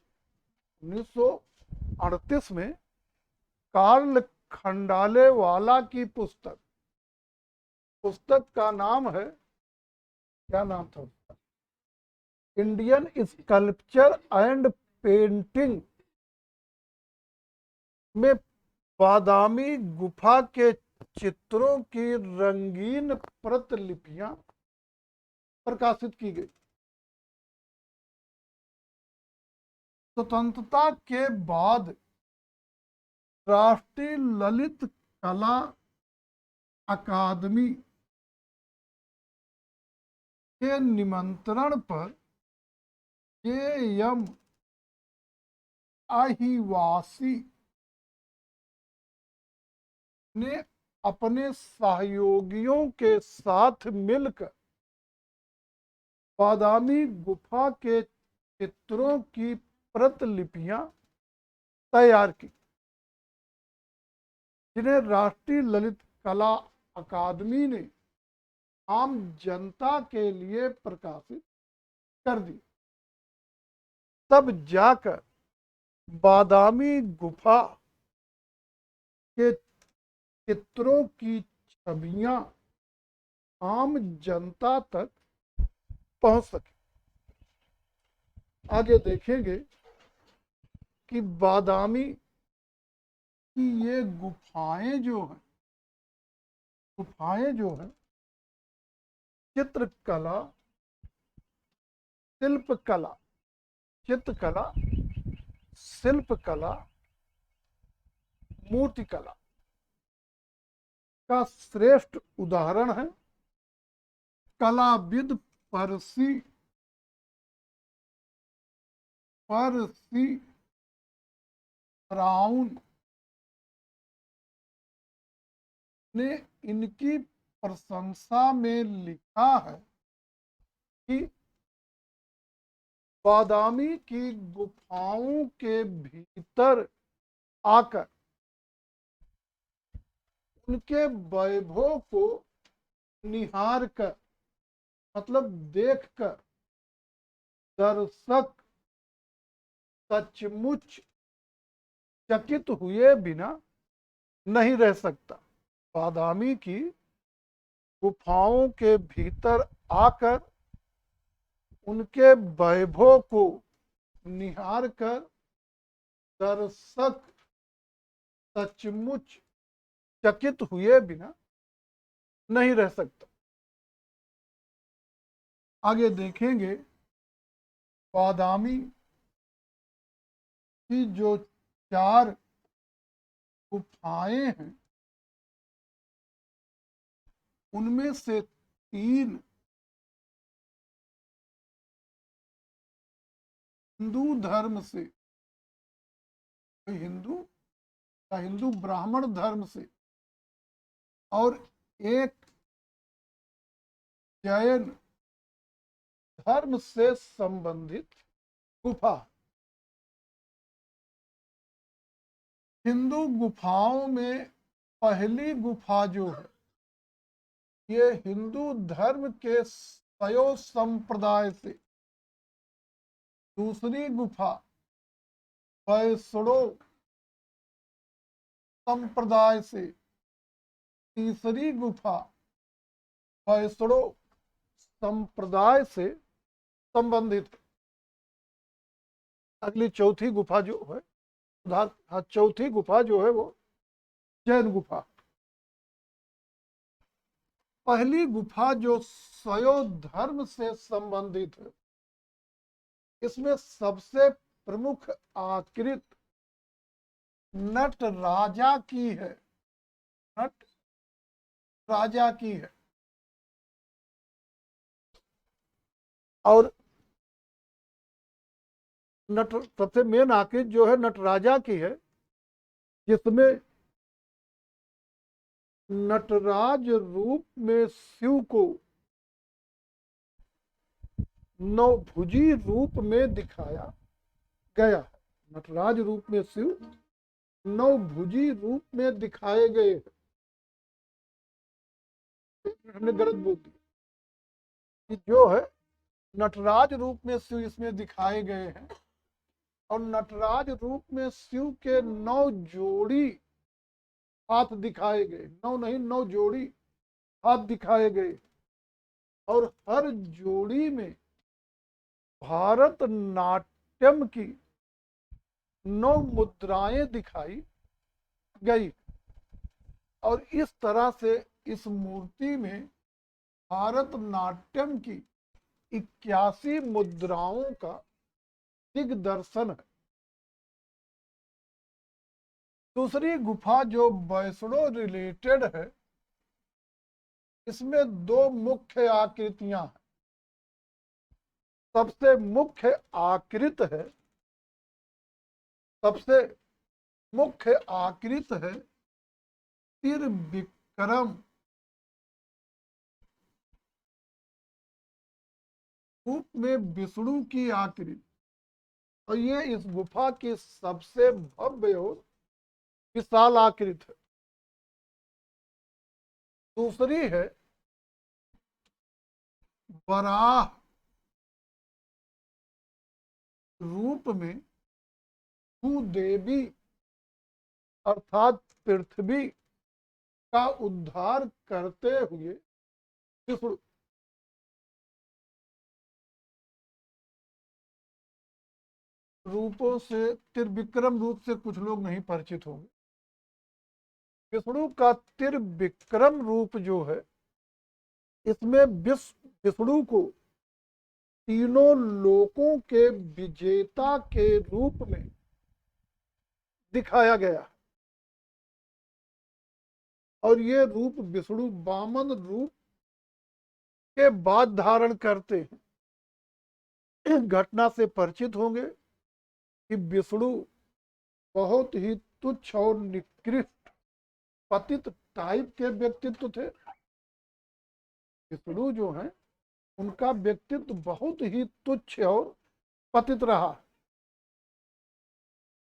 1938 में कार्ल खंडालेवाला की पुस्तक, पुस्तक का नाम है, क्या नाम था उसका? इंडियन स्कल्पचर एंड पेंटिंग में बादामी गुफा के चित्रों की रंगीन प्रतिलिपियां प्रकाशित की गई। स्वतंत्रता के बाद राष्ट्रीय ललित कला अकादमी के निमंत्रण पर ये यम अहिवासी ने अपने सहयोगियों के साथ मिलकर बादामी गुफा के चित्रों की प्रतिलिपियां तैयार की, जिन्हें राष्ट्रीय ललित कला अकादमी ने आम जनता के लिए प्रकाशित कर दी। तब जाकर बादामी गुफा के चित्रों की छवियां आम जनता तक पहुंच सके। आगे देखेंगे कि बादामी की ये गुफाएं जो हैं चित्रकला, शिल्पकला, चित्रकला, शिल्पकला, मूर्तिकला का श्रेष्ठ उदाहरण है। कलाविद परसी ब्राउन ने इनकी प्रशंसा में लिखा है कि बादामी की गुफाओं के भीतर आकर उनके वैभव को निहार कर, मतलब देखकर दर्शक सचमुच चकित हुए बिना नहीं रह सकता। बादामी की गुफाओं के भीतर आकर उनके वैभव को निहार कर दर्शक सचमुच चकित हुए बिना नहीं रह सकता। आगे देखेंगे बादामी की जो 4 गुफाएं हैं उनमें से 3 हिंदू धर्म से, हिंदू ब्राह्मण धर्म से, और एक जैन धर्म से संबंधित गुफा। हिंदू गुफाओं में पहली गुफा जो है ये हिंदू धर्म के शैव संप्रदाय से, दूसरी गुफा वैष्णव संप्रदाय से, तीसरी गुफा वैष्णव संप्रदाय से संबंधित। अगली चौथी गुफा जो है चौथी गुफा जो है वो जैन गुफा। पहली गुफा जो शैव धर्म से संबंधित है, इसमें सबसे प्रमुख आकृत नट राजा की है। नट राजा की है और सबसे मेन आकृत जो है नटराजा की है, जिसमें नटराज रूप में शिव को नवभुजी रूप में दिखाया गया है। नटराज रूप में शिव नवभुजी रूप में दिखाए गए हैं। हमने गलत बोल दिया कि जो है नटराज रूप में शिव इसमें दिखाए गए हैं और नटराज रूप में शिव के 9 जोड़ी हाथ दिखाए गए। 9 नहीं 9 जोड़ी हाथ दिखाए गए और हर जोड़ी में भारत नाट्यम की 9 मुद्राएं दिखाई गई और इस तरह से इस मूर्ति में भारत नाट्यम की 81 मुद्राओं का दिग्दर्शन है। दूसरी गुफा जो वैष्णव रिलेटेड है, इसमें 2 मुख्य आकृतियां हैं। सबसे मुख्य आकृत है, सबसे मुख्य आकृत है त्रिविक्रम रूप में विष्णु की आकृति, और ये इस गुफा की सबसे भव्य और विशाल आकृति है। दूसरी है वराह रूप में भूदेवी अर्थात पृथ्वी का उद्धार करते हुए विष्णु। रूपों से त्रिविक्रम रूप से कुछ लोग नहीं परिचित होंगे। विष्णु का त्रिविक्रम रूप जो है, इसमें विष्णु को तीनों लोकों के विजेता के रूप में दिखाया गया, और ये रूप विष्णु वामन रूप के बाद धारण करते हैं। इस घटना से परिचित होंगे कि विष्णु बहुत ही तुच्छ और निकृष्ट पतित टाइप के व्यक्तित्व थे। विष्णु जो है, उनका व्यक्तित्व बहुत ही तुच्छ और पतित रहा,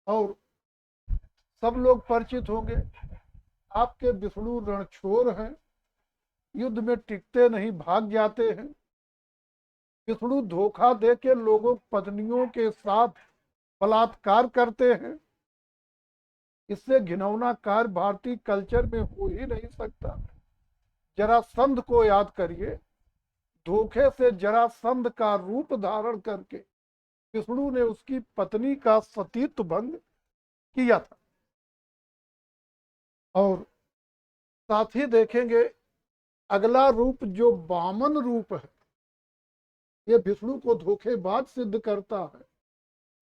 और सब लोग परिचित होंगे। आपके विष्णु रणछोर हैं, युद्ध में टिकते नहीं, भाग जाते हैं। विष्णु धोखा दे के लोगों पत्नियों के साथ बलात्कार करते हैं। इससे घिनौना कार्य भारतीय कल्चर में हो ही नहीं सकता। जरासंध को याद करिए, धोखे से जरासंध का रूप धारण करके विष्णु ने उसकी पत्नी का सतीत्व भंग किया था। और साथ ही देखेंगे अगला रूप जो वामन रूप है, ये विष्णु को धोखेबाज सिद्ध करता है,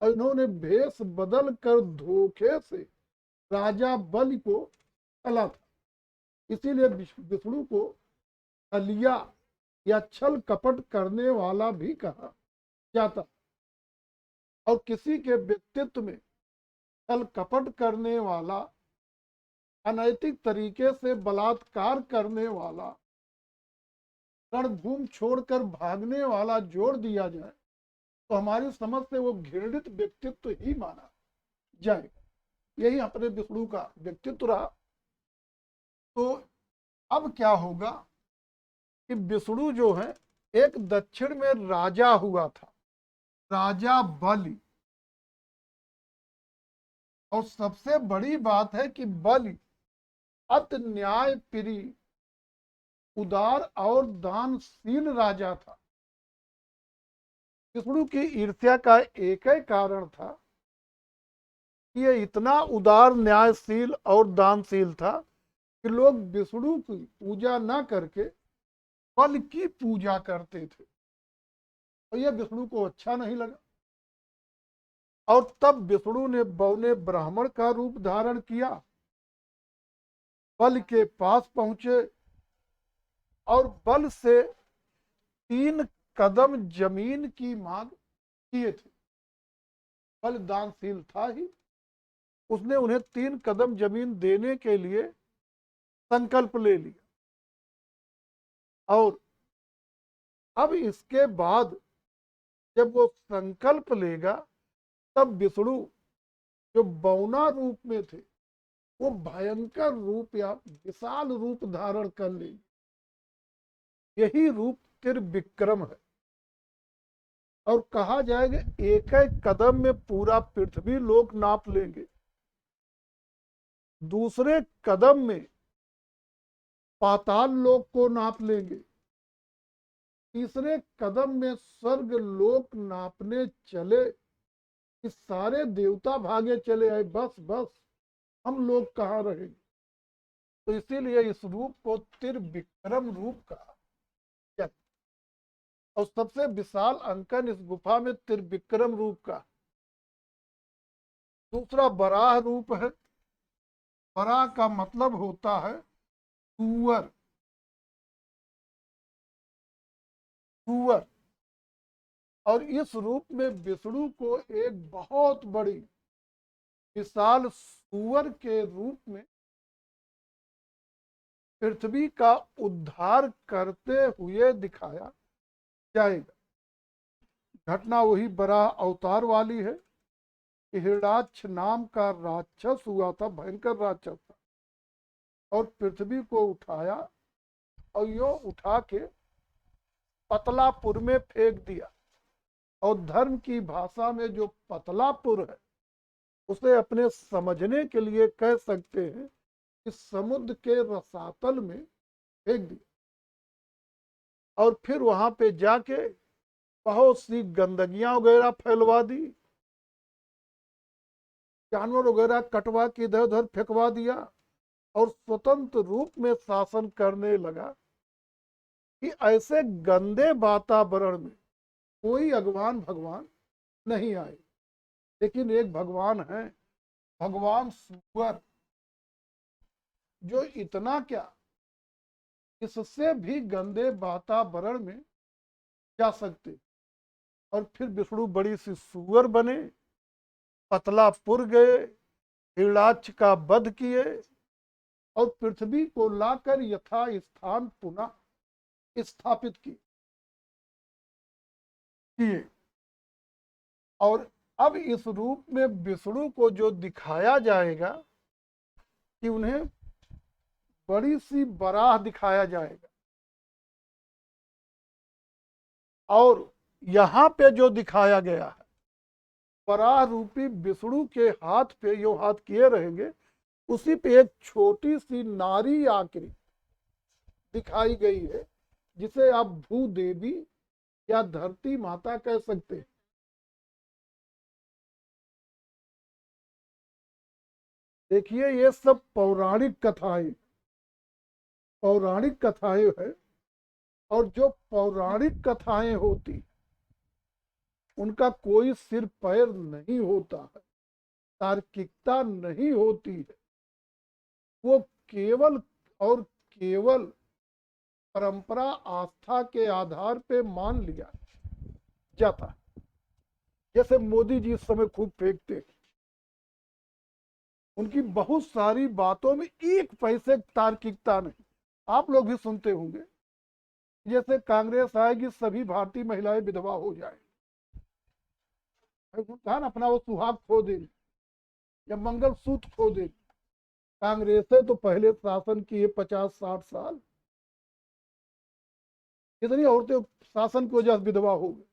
और इन्होंने भेष बदल कर धोखे से राजा बलि को छला था। इसीलिए विष्णु को छलिया या छल कपट करने वाला भी कहा जाता। और किसी के व्यक्तित्व में छल कपट करने वाला, अनैतिक तरीके से बलात्कार करने वाला, रणभूमि छोड़कर भागने वाला जोड़ दिया जाए तो हमारी समझ से वो घृणित व्यक्तित्व ही माना जाएगा। यही अपने विष्णु का व्यक्तित्व रहा। तो अब क्या होगा कि विष्णु जो है, एक दक्षिण में राजा हुआ था, राजा बलि। और सबसे बड़ी बात है कि बलि अति न्याय प्रिय, उदार और दानशील राजा था। विष्णु की ईर्ष्या का एक ही कारण था कि ये इतना उदार, न्यायशील और दानशील था कि लोग विष्णु की पूजा न करके बल की पूजा करते थे, और यह विष्णु को अच्छा नहीं लगा। और तब विष्णु ने बौने ब्राह्मण का रूप धारण किया, बल के पास पहुंचे और बल से 3 कदम जमीन की मांग किए थे। बल दानशील था ही, उसने उन्हें 3 कदम जमीन देने के लिए संकल्प ले लिया। और अब इसके बाद जब वो संकल्प लेगा, तब विष्णु जो बौना रूप में थे, वो भयंकर रूप या विशाल रूप धारण कर लेंगे। यही रूप त्रिविक्रम है। और कहा जाएगा एक एक कदम में पूरा पृथ्वी लोक नाप लेंगे, दूसरे कदम में पाताल लोक को नाप लेंगे, तीसरे कदम में स्वर्ग लोक नापने चले कि सारे देवता भागे चले आए, बस बस हम लोग कहाँ रहेंगे। तो इसीलिए इस रूप को त्रिविक्रम रूप कहा। और सबसे विशाल अंकन इस गुफा में त्रिविक्रम रूप का। दूसरा बराह रूप है। बराह का मतलब होता है सुअर। सुअर और इस रूप में विष्णु को एक बहुत बड़ी विशाल सूअर के रूप में पृथ्वी का उद्धार करते हुए दिखाया जाएगा। घटना वही बराह अवतार वाली है। हिरणाक्ष नाम का राक्षस हुआ था, भयंकर राक्षस था, और पृथ्वी को उठाया और यो उठा के पतलापुर में फेंक दिया। और धर्म की भाषा में जो पतलापुर है उसे अपने समझने के लिए कह सकते हैं कि समुद्र के रसातल में फेंक दिया। और फिर वहां पे जाके बहुत सी गंदगियां वगैरह फैलवा दी, जानवर वगैरह कटवा के इधर उधर फेंकवा दिया, और स्वतंत्र रूप में शासन करने लगा कि ऐसे गंदे वातावरण में कोई भगवान नहीं आए। लेकिन एक भगवान है, भगवान सूअर, जो इतना क्या, इससे भी गंदे वातावरण में जा सकते। और फिर विष्णु बड़ी सी सूअर बने, पतलापुर गए, हिरणाक्ष का वध किए, और पृथ्वी को लाकर यथा स्थान पुनः स्थापित किए। और अब इस रूप में विष्णु को जो दिखाया जाएगा कि उन्हें बड़ी सी बराह दिखाया जाएगा। और यहां पे जो दिखाया गया है, बराह रूपी विष्णु के हाथ पे जो हाथ किए रहेंगे, उसी पे एक छोटी सी नारी आकृति दिखाई गई है, जिसे आप भूदेवी या धरती माता कह सकते हैं। देखिए, ये सब पौराणिक कथाएं है। और जो पौराणिक कथाएं होती, उनका कोई सिर पैर नहीं होता है, तार्किकता नहीं होती है। वो केवल और केवल परंपरा आस्था के आधार पे मान लिया जाता है। जैसे मोदी जी इस समय खूब फेंकते हैं, उनकी बहुत सारी बातों में एक पैसे तार्किकता नहीं। आप लोग भी सुनते होंगे, जैसे कांग्रेस आएगी सभी भारतीय महिलाएं विधवा हो जाए, कहा ना, अपना वो सुहाग खो देंगे या मंगलसूत्र खो देंगे। कांग्रेस तो पहले शासन किए 50-60 साल, कितनी औरतें शासन की वजह से विधवा हो गई।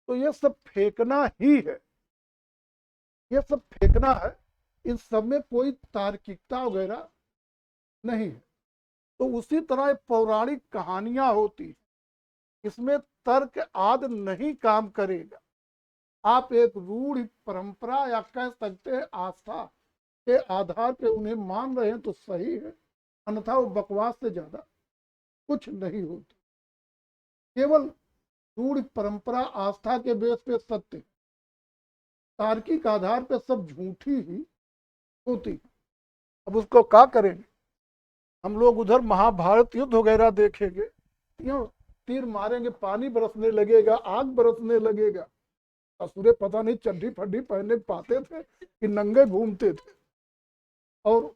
तो ये सब फेंकना ही है, ये सब फेंकना है। इन सब में कोई तार्किकता वगैरह नहीं है। तो उसी तरह पौराणिक कहानियां होती, इसमें तर्क आदि नहीं काम करेगा। आप एक रूढ़ परंपरा या कह सकते हैं आस्था के आधार पे उन्हें मान रहे हैं तो सही है, अन्यथा वो बकवास से ज्यादा कुछ नहीं होती। केवल रूढ़ परंपरा आस्था के बेस पे सत्य, तार्किक आधार पे सब झूठी ही होती। अब उसको क्या करेंगे हम लोग? उधर महाभारत युद्ध वगैरह देखेंगे, क्यों तीर मारेंगे पानी बरसने लगेगा, आग बरसने लगेगा। असुरे पता नहीं चड्डी फड्डी पहनने पाते थे कि नंगे घूमते थे। और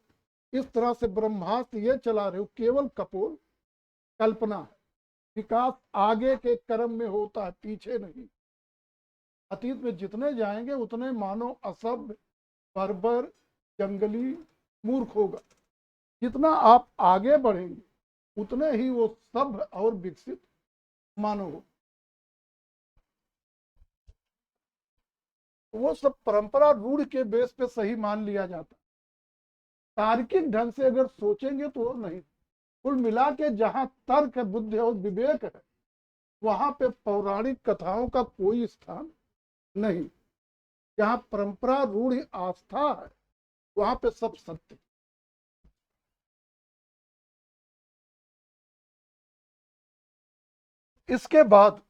इस तरह से ब्रह्मास्त्र ये चला रहे हो, केवल कपोल कल्पना है। विकास आगे के क्रम में होता है, पीछे नहीं। अतीत में जितने जाएंगे उतने मानो असभ्य, बर्बर, जंगली, मूर्ख होगा। जितना आप आगे बढ़ेंगे उतने ही वो सभ्य और विकसित मानो हो। वो सब परंपरा रूढ़ के बेस पे सही मान लिया जाता। तार्किक ढंग से अगर सोचेंगे तो नहीं। कुल मिला के जहां तर्क है, बुद्धि और विवेक है, वहां पे पौराणिक कथाओं का कोई स्थान नहीं। जहां परंपरा रूढ़ आस्था है, वहां पे सब सत्य। इसके बाद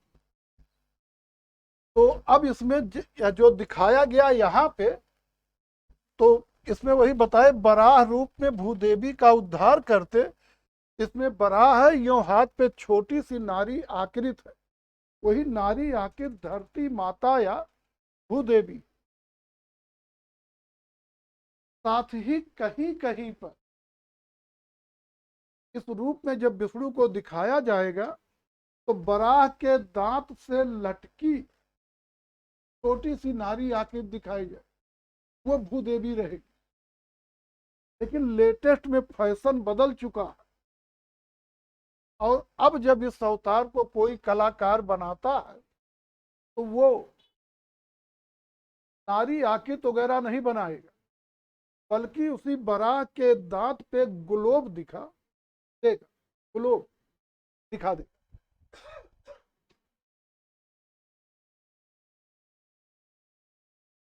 तो अब इसमें जो दिखाया गया यहाँ पे, तो इसमें वही बताए बराह रूप में भूदेवी का उद्धार करते। इसमें बराह है, यो हाथ पे छोटी सी नारी आकृत है, वही नारी आके धरती माता या भूदेवी। साथ ही कहीं कहीं पर इस रूप में जब विष्णु को दिखाया जाएगा तो बराह के दांत से लटकी छोटी सी नारी आके दिखाई जाए, वो भूदेवी रहेगी। लेकिन लेटेस्ट में फैशन बदल चुका है, और अब जब इस अवतार को कोई कलाकार बनाता है तो वो नारी आकृति वगैरह नहीं बनाएगा, बल्कि उसी बराह के दांत पे ग्लोब दिखा देगा, ग्लोब दिखा देगा।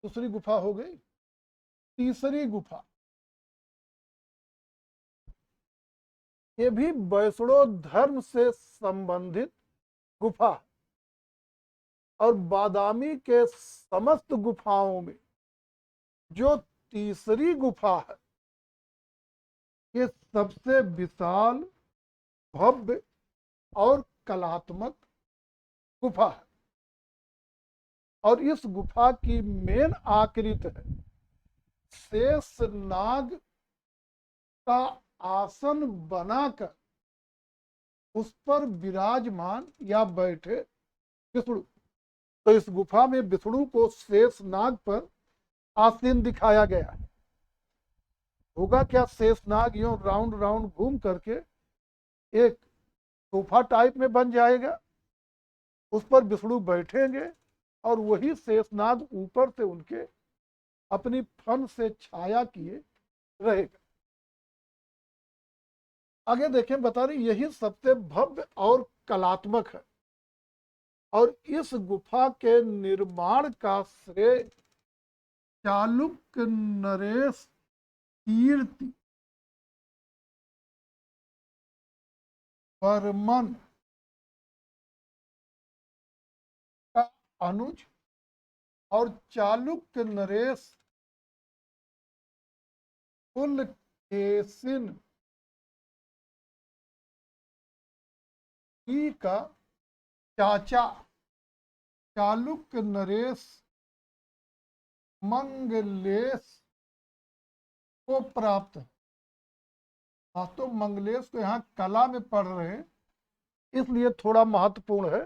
दूसरी गुफा हो गई। तीसरी गुफा, ये भी वैष्णव धर्म से संबंधित गुफा है, और बादामी के समस्त गुफाओं में जो तीसरी गुफा है, ये सबसे विशाल, भव्य और कलात्मक गुफा है। और इस गुफा की मेन आकृति है शेष नाग का आसन बनाकर उस पर विराजमान या बैठे विष्णु। तो इस गुफा में विष्णु को शेष नाग पर आसीन दिखाया गया है। होगा क्या, शेष नाग यूं राउंड राउंड घूम करके एक सोफा टाइप में बन जाएगा, उस पर विष्णु बैठेंगे और वही शेषनाग ऊपर से उनके अपनी फन से छाया किए रहेगा। आगे देखें, बता रही यही सबसे भव्य और कलात्मक है, और इस गुफा के निर्माण का श्रेय चालुक्य नरेश कीर्ति वर्मन का अनुज और चालुक्य नरेश पुलकेशिन का चाचा चालुक्य नरेश मंगलेश को प्राप्त है। हाँ, तो मंगलेश को यहाँ कला में पढ़ रहे हैं, इसलिए थोड़ा महत्वपूर्ण है,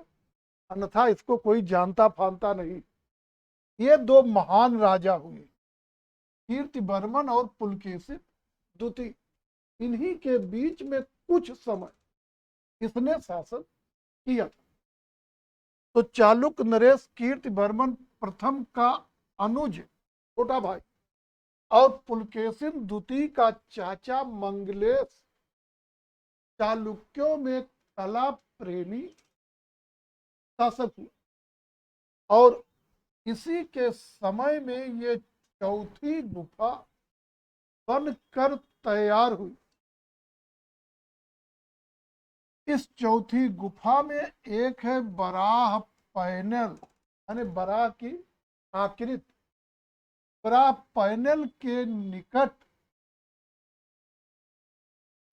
अन्यथा इसको कोई जानता फानता नहीं। ये दो महान राजा हुए, कीर्तिवर्मन और पुलकेशिन द्वितीय। इन्हीं के बीच में कुछ समय इसने शासन किया था। तो चालुक्य नरेश कीर्तिवर्मन प्रथम का अनुज, छोटा भाई, और पुलकेशिन द्वितीय का चाचा मंगलेश चालुक्यों में कला प्रेमी शासक हुए, और इसी के समय में ये चौथी गुफा बनकर तैयार हुई। इस चौथी गुफा में एक है बराह पैनल, यानी बराह की आकृति। बराह पैनल के निकट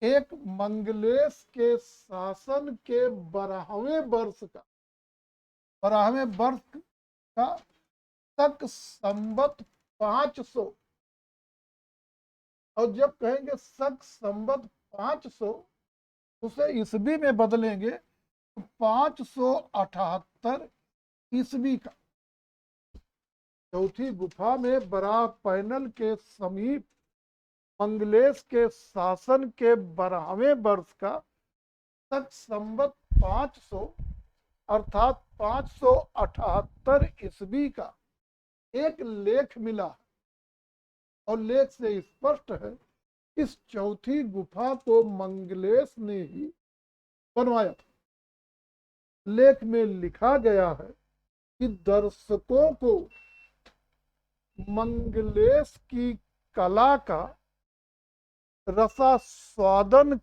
एक मंगलेश के शासन के 12वें वर्ष का तक संवत 500, और जब कहेंगे सक संवत 500 उसे ईस्वी में बदलेंगे तो 578 ईस्वी का। चौथी गुफा में बराह पैनल के समीप मंगलेश के शासन के 12वें वर्ष का तक संवत 500 अर्थात 578 ईस्वी का एक लेख मिला है, और लेख से स्पष्ट है इस चौथी गुफा को मंगलेश ने ही बनवाया था। लेख में लिखा गया है कि दर्शकों को मंगलेश की कला का रसास्वादन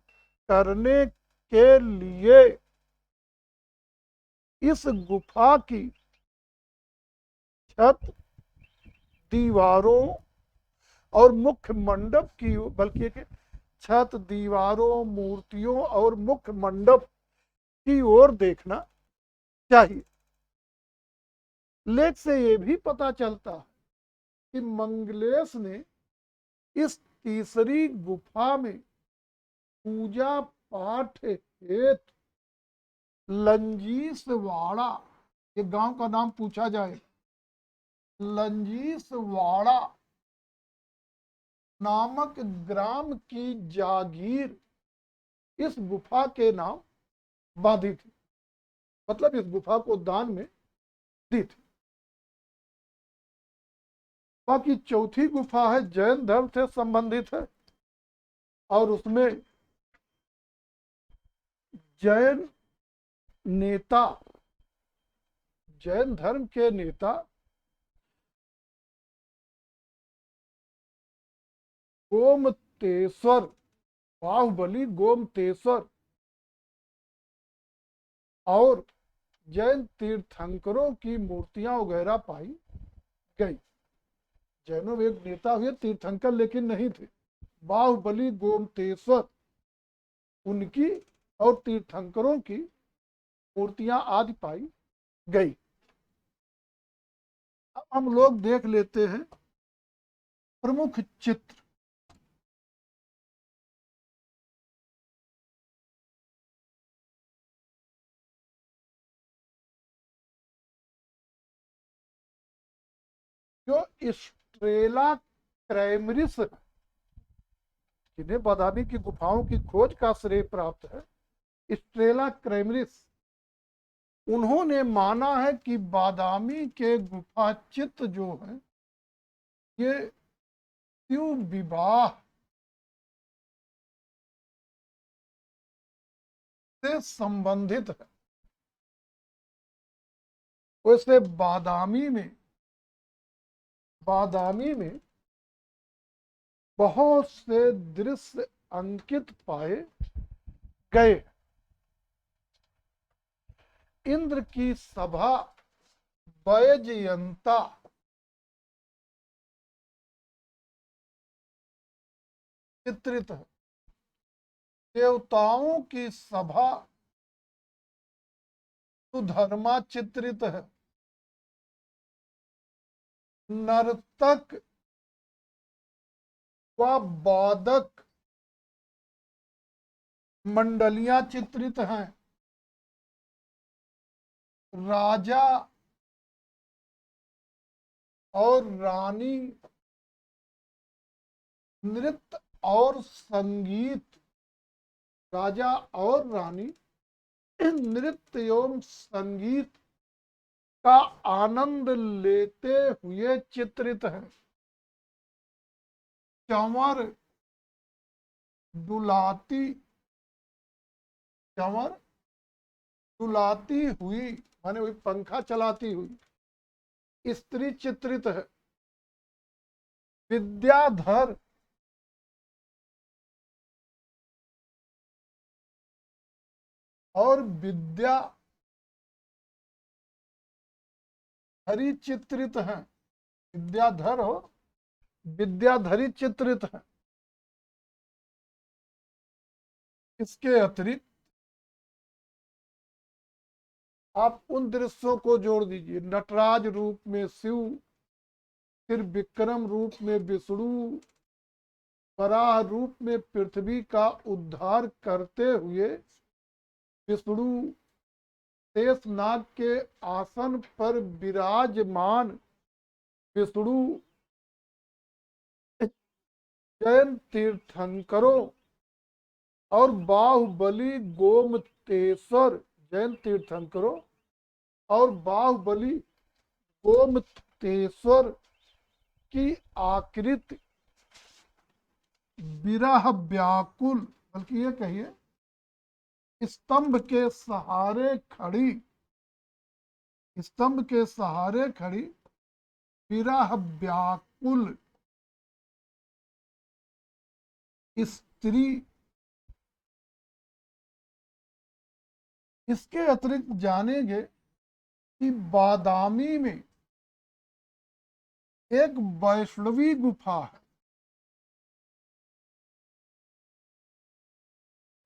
करने के लिए इस गुफा की छत, दीवारों और मुख्य मंडप की, बल्कि छत, दीवारों, मूर्तियों और मुख्य मंडप की ओर देखना चाहिए। लेख से ये भी पता चलता है कि मंगलेश ने इस तीसरी गुफा में पूजा पाठ हेतु लंजीसवाड़ा, ये गांव का नाम पूछा जाए, लंजीसवाड़ा नामक ग्राम की जागीर इस गुफा के नाम बांधी थी, मतलब इस गुफा को दान में दी थी। बाकी चौथी गुफा है जैन धर्म से संबंधित है और उसमें जैन नेता, जैन धर्म के नेता गोमतेश्वर, बाहुबली गोमतेश्वर और जैन तीर्थंकरों की मूर्तियां वगैरह पाई गई। जैनों में एक नेता हुए तीर्थंकर लेकिन नहीं थे, बाहुबली गोमतेश्वर, उनकी और तीर्थंकरों की मूर्तियां आदि पाई गई। अब हम लोग देख लेते हैं प्रमुख चित्र। जो स्ट्रेला क्रैमरिस, जिन्हें बादामी की गुफाओं की खोज का श्रेय प्राप्त है, स्ट्रेला क्रैमरिस, उन्होंने माना है कि बादामी के गुफा चित्र जो है ये शिव विवाह से संबंधित है। वैसे बादामी में बहुत से दृश्य अंकित पाए गए। इंद्र की सभा वैजयंता चित्रित है, देवताओं की सभा सुधर्मा चित्रित है, नर्तक व वादक मंडलियां चित्रित हैं, राजा और रानी, नृत्य और संगीत, राजा और रानी नृत्य एवं संगीत का आनंद लेते हुए चित्रित है। चंवर डुलाती, चंवर डुलाती हुई माने वही पंखा चलाती हुई स्त्री चित्रित है। विद्याधर और विद्या हरि चित्रित है, विद्याधर हो विद्याधरी चित्रित है। इसके अतिरिक्त आप उन दृश्यों को जोड़ दीजिए, नटराज रूप में शिव, फिर विक्रम रूप में विष्णु, वराह रूप में पृथ्वी का उद्धार करते हुए विष्णु, शेषनाग के आसन पर विराजमान विष्णु, जैन तीर्थंकरों और बाहुबली गोमतेश्वर, जैन तीर्थंकरों और बाहुबली गोमतेश्वर की आकृति विरह व्याकुल, बल्कि ये कहिए स्तंभ के सहारे खड़ी, स्तंभ के सहारे खड़ी विरह व्याकुल स्त्री। इसके अतिरिक्त जानेंगे कि बादामी में एक वैष्णवी गुफा है,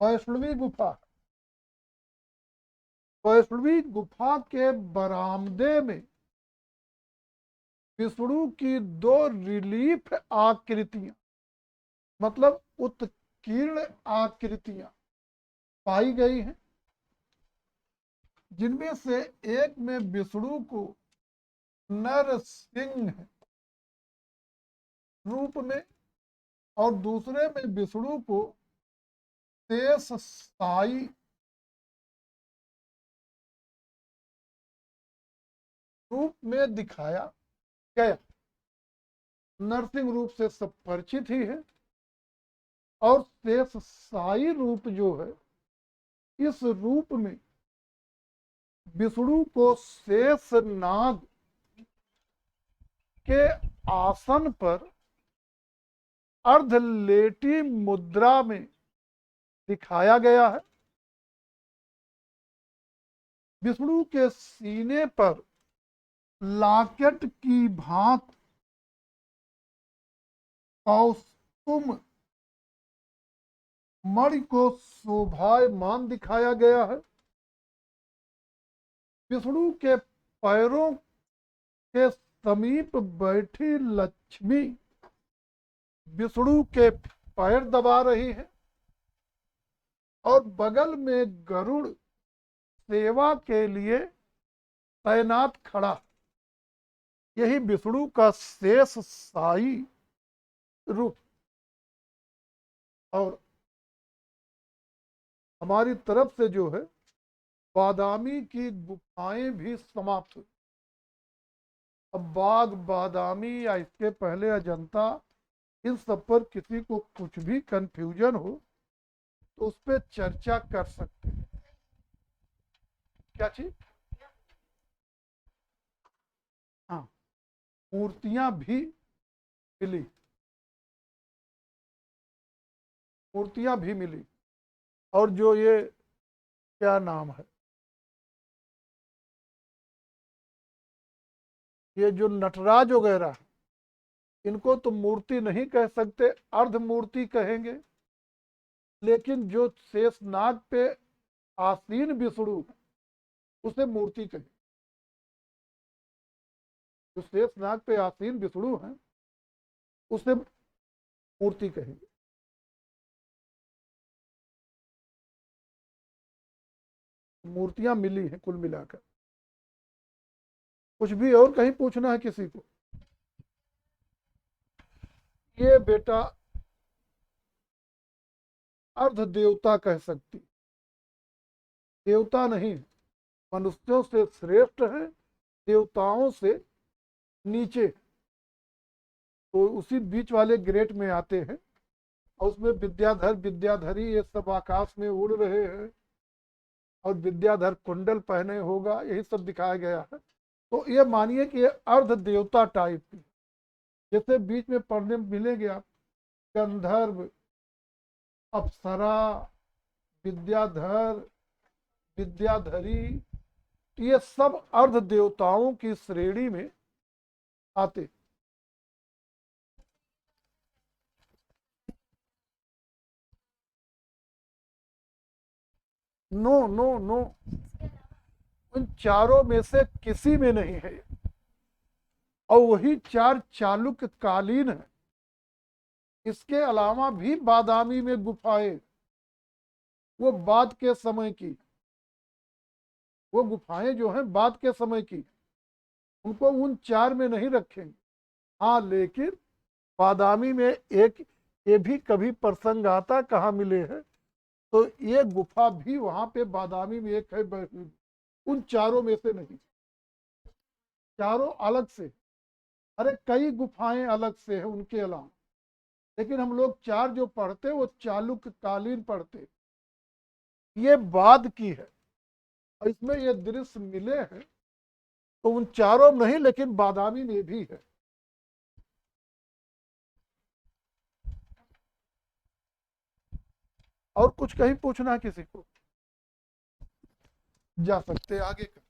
वैष्णवी गुफा, वैष्णवी गुफा के बरामदे में विष्णु की दो रिलीफ आकृतियां, मतलब उत्कीर्ण आकृतियां पाई गई हैं, जिनमें से एक में विष्णु को नरसिंह रूप में और दूसरे में विष्णु को शेष साई रूप में दिखाया गया। नरसिंह रूप से सब परिचित ही है, और शेष साई रूप जो है, इस रूप में विष्णु को शेष नाग के आसन पर अर्धलेटी मुद्रा में दिखाया गया है। विष्णु के सीने पर लाकेट की भांति कौस्तुम मणि को शोभायमान दिखाया गया है। विष्णु के पैरों के समीप बैठी लक्ष्मी विष्णु के पैर दबा रही है, और बगल में गरुड़ सेवा के लिए तैनात खड़ा। यही विष्णु का शेष साई रूप। और हमारी तरफ से जो है बादामी की गुफाएं भी समाप्त हुई। अब बाग बादामी या इसके पहले अजंता, इन सब पर किसी को कुछ भी कंफ्यूजन हो तो उस पर चर्चा कर सकते हैं। क्या चीज? हाँ, मूर्तियां भी मिली, मूर्तियां भी मिली। और जो ये क्या नाम है, ये जो नटराज वगैरह, इनको तो मूर्ति नहीं कह सकते, अर्ध मूर्ति कहेंगे। लेकिन जो शेषनाग पे आसीन विष्णु, उसे मूर्ति कहेंगे। जो शेषनाग पे आसीन विष्णु है, उसे मूर्ति कहेंगे। मूर्तियां मिली हैं कुल मिलाकर। कुछ भी और कहीं पूछना है किसी को? ये बेटा अर्ध देवता कह सकती, देवता नहीं, मनुष्यों से श्रेष्ठ है, देवताओं से नीचे, तो उसी बीच वाले ग्रेड में आते हैं। और उसमें विद्याधर विद्याधरी ये सब आकाश में उड़ रहे हैं, और विद्याधर कुंडल पहने होगा, यही सब दिखाया गया है। तो ये मानिए कि ये अर्ध देवता टाइप की, जैसे बीच में पढ़ने मिलेंगे आप, गंधर्व, अप्सरा, विद्याधर, विद्याधरी, ये सब अर्ध देवताओं की श्रेणी में आते। नो नो नो, उन चारों में से किसी में नहीं है। और वही चार चालुक्य कालीन है। इसके अलावा भी बादामी में गुफाएं, वो बाद के समय की, वो गुफाएं जो हैं बाद के समय की, उनको उन चार में नहीं रखेंगे। हाँ, लेकिन बादामी में एक ये भी कभी प्रसंग आता, कहाँ मिले हैं, तो ये गुफा भी वहां पे बादामी में एक है, उन चारों में से नहीं, चारों अलग से। अरे कई गुफाएं अलग से है उनके अलावा, लेकिन हम लोग चार जो पढ़ते वो चालुक्य कालीन पढ़ते, ये बाद की है। और इसमें ये दृश्य मिले हैं, तो उन चारों में नहीं, लेकिन बादामी में भी है। और कुछ कहीं पूछना है किसी को? जा सकते आगे का।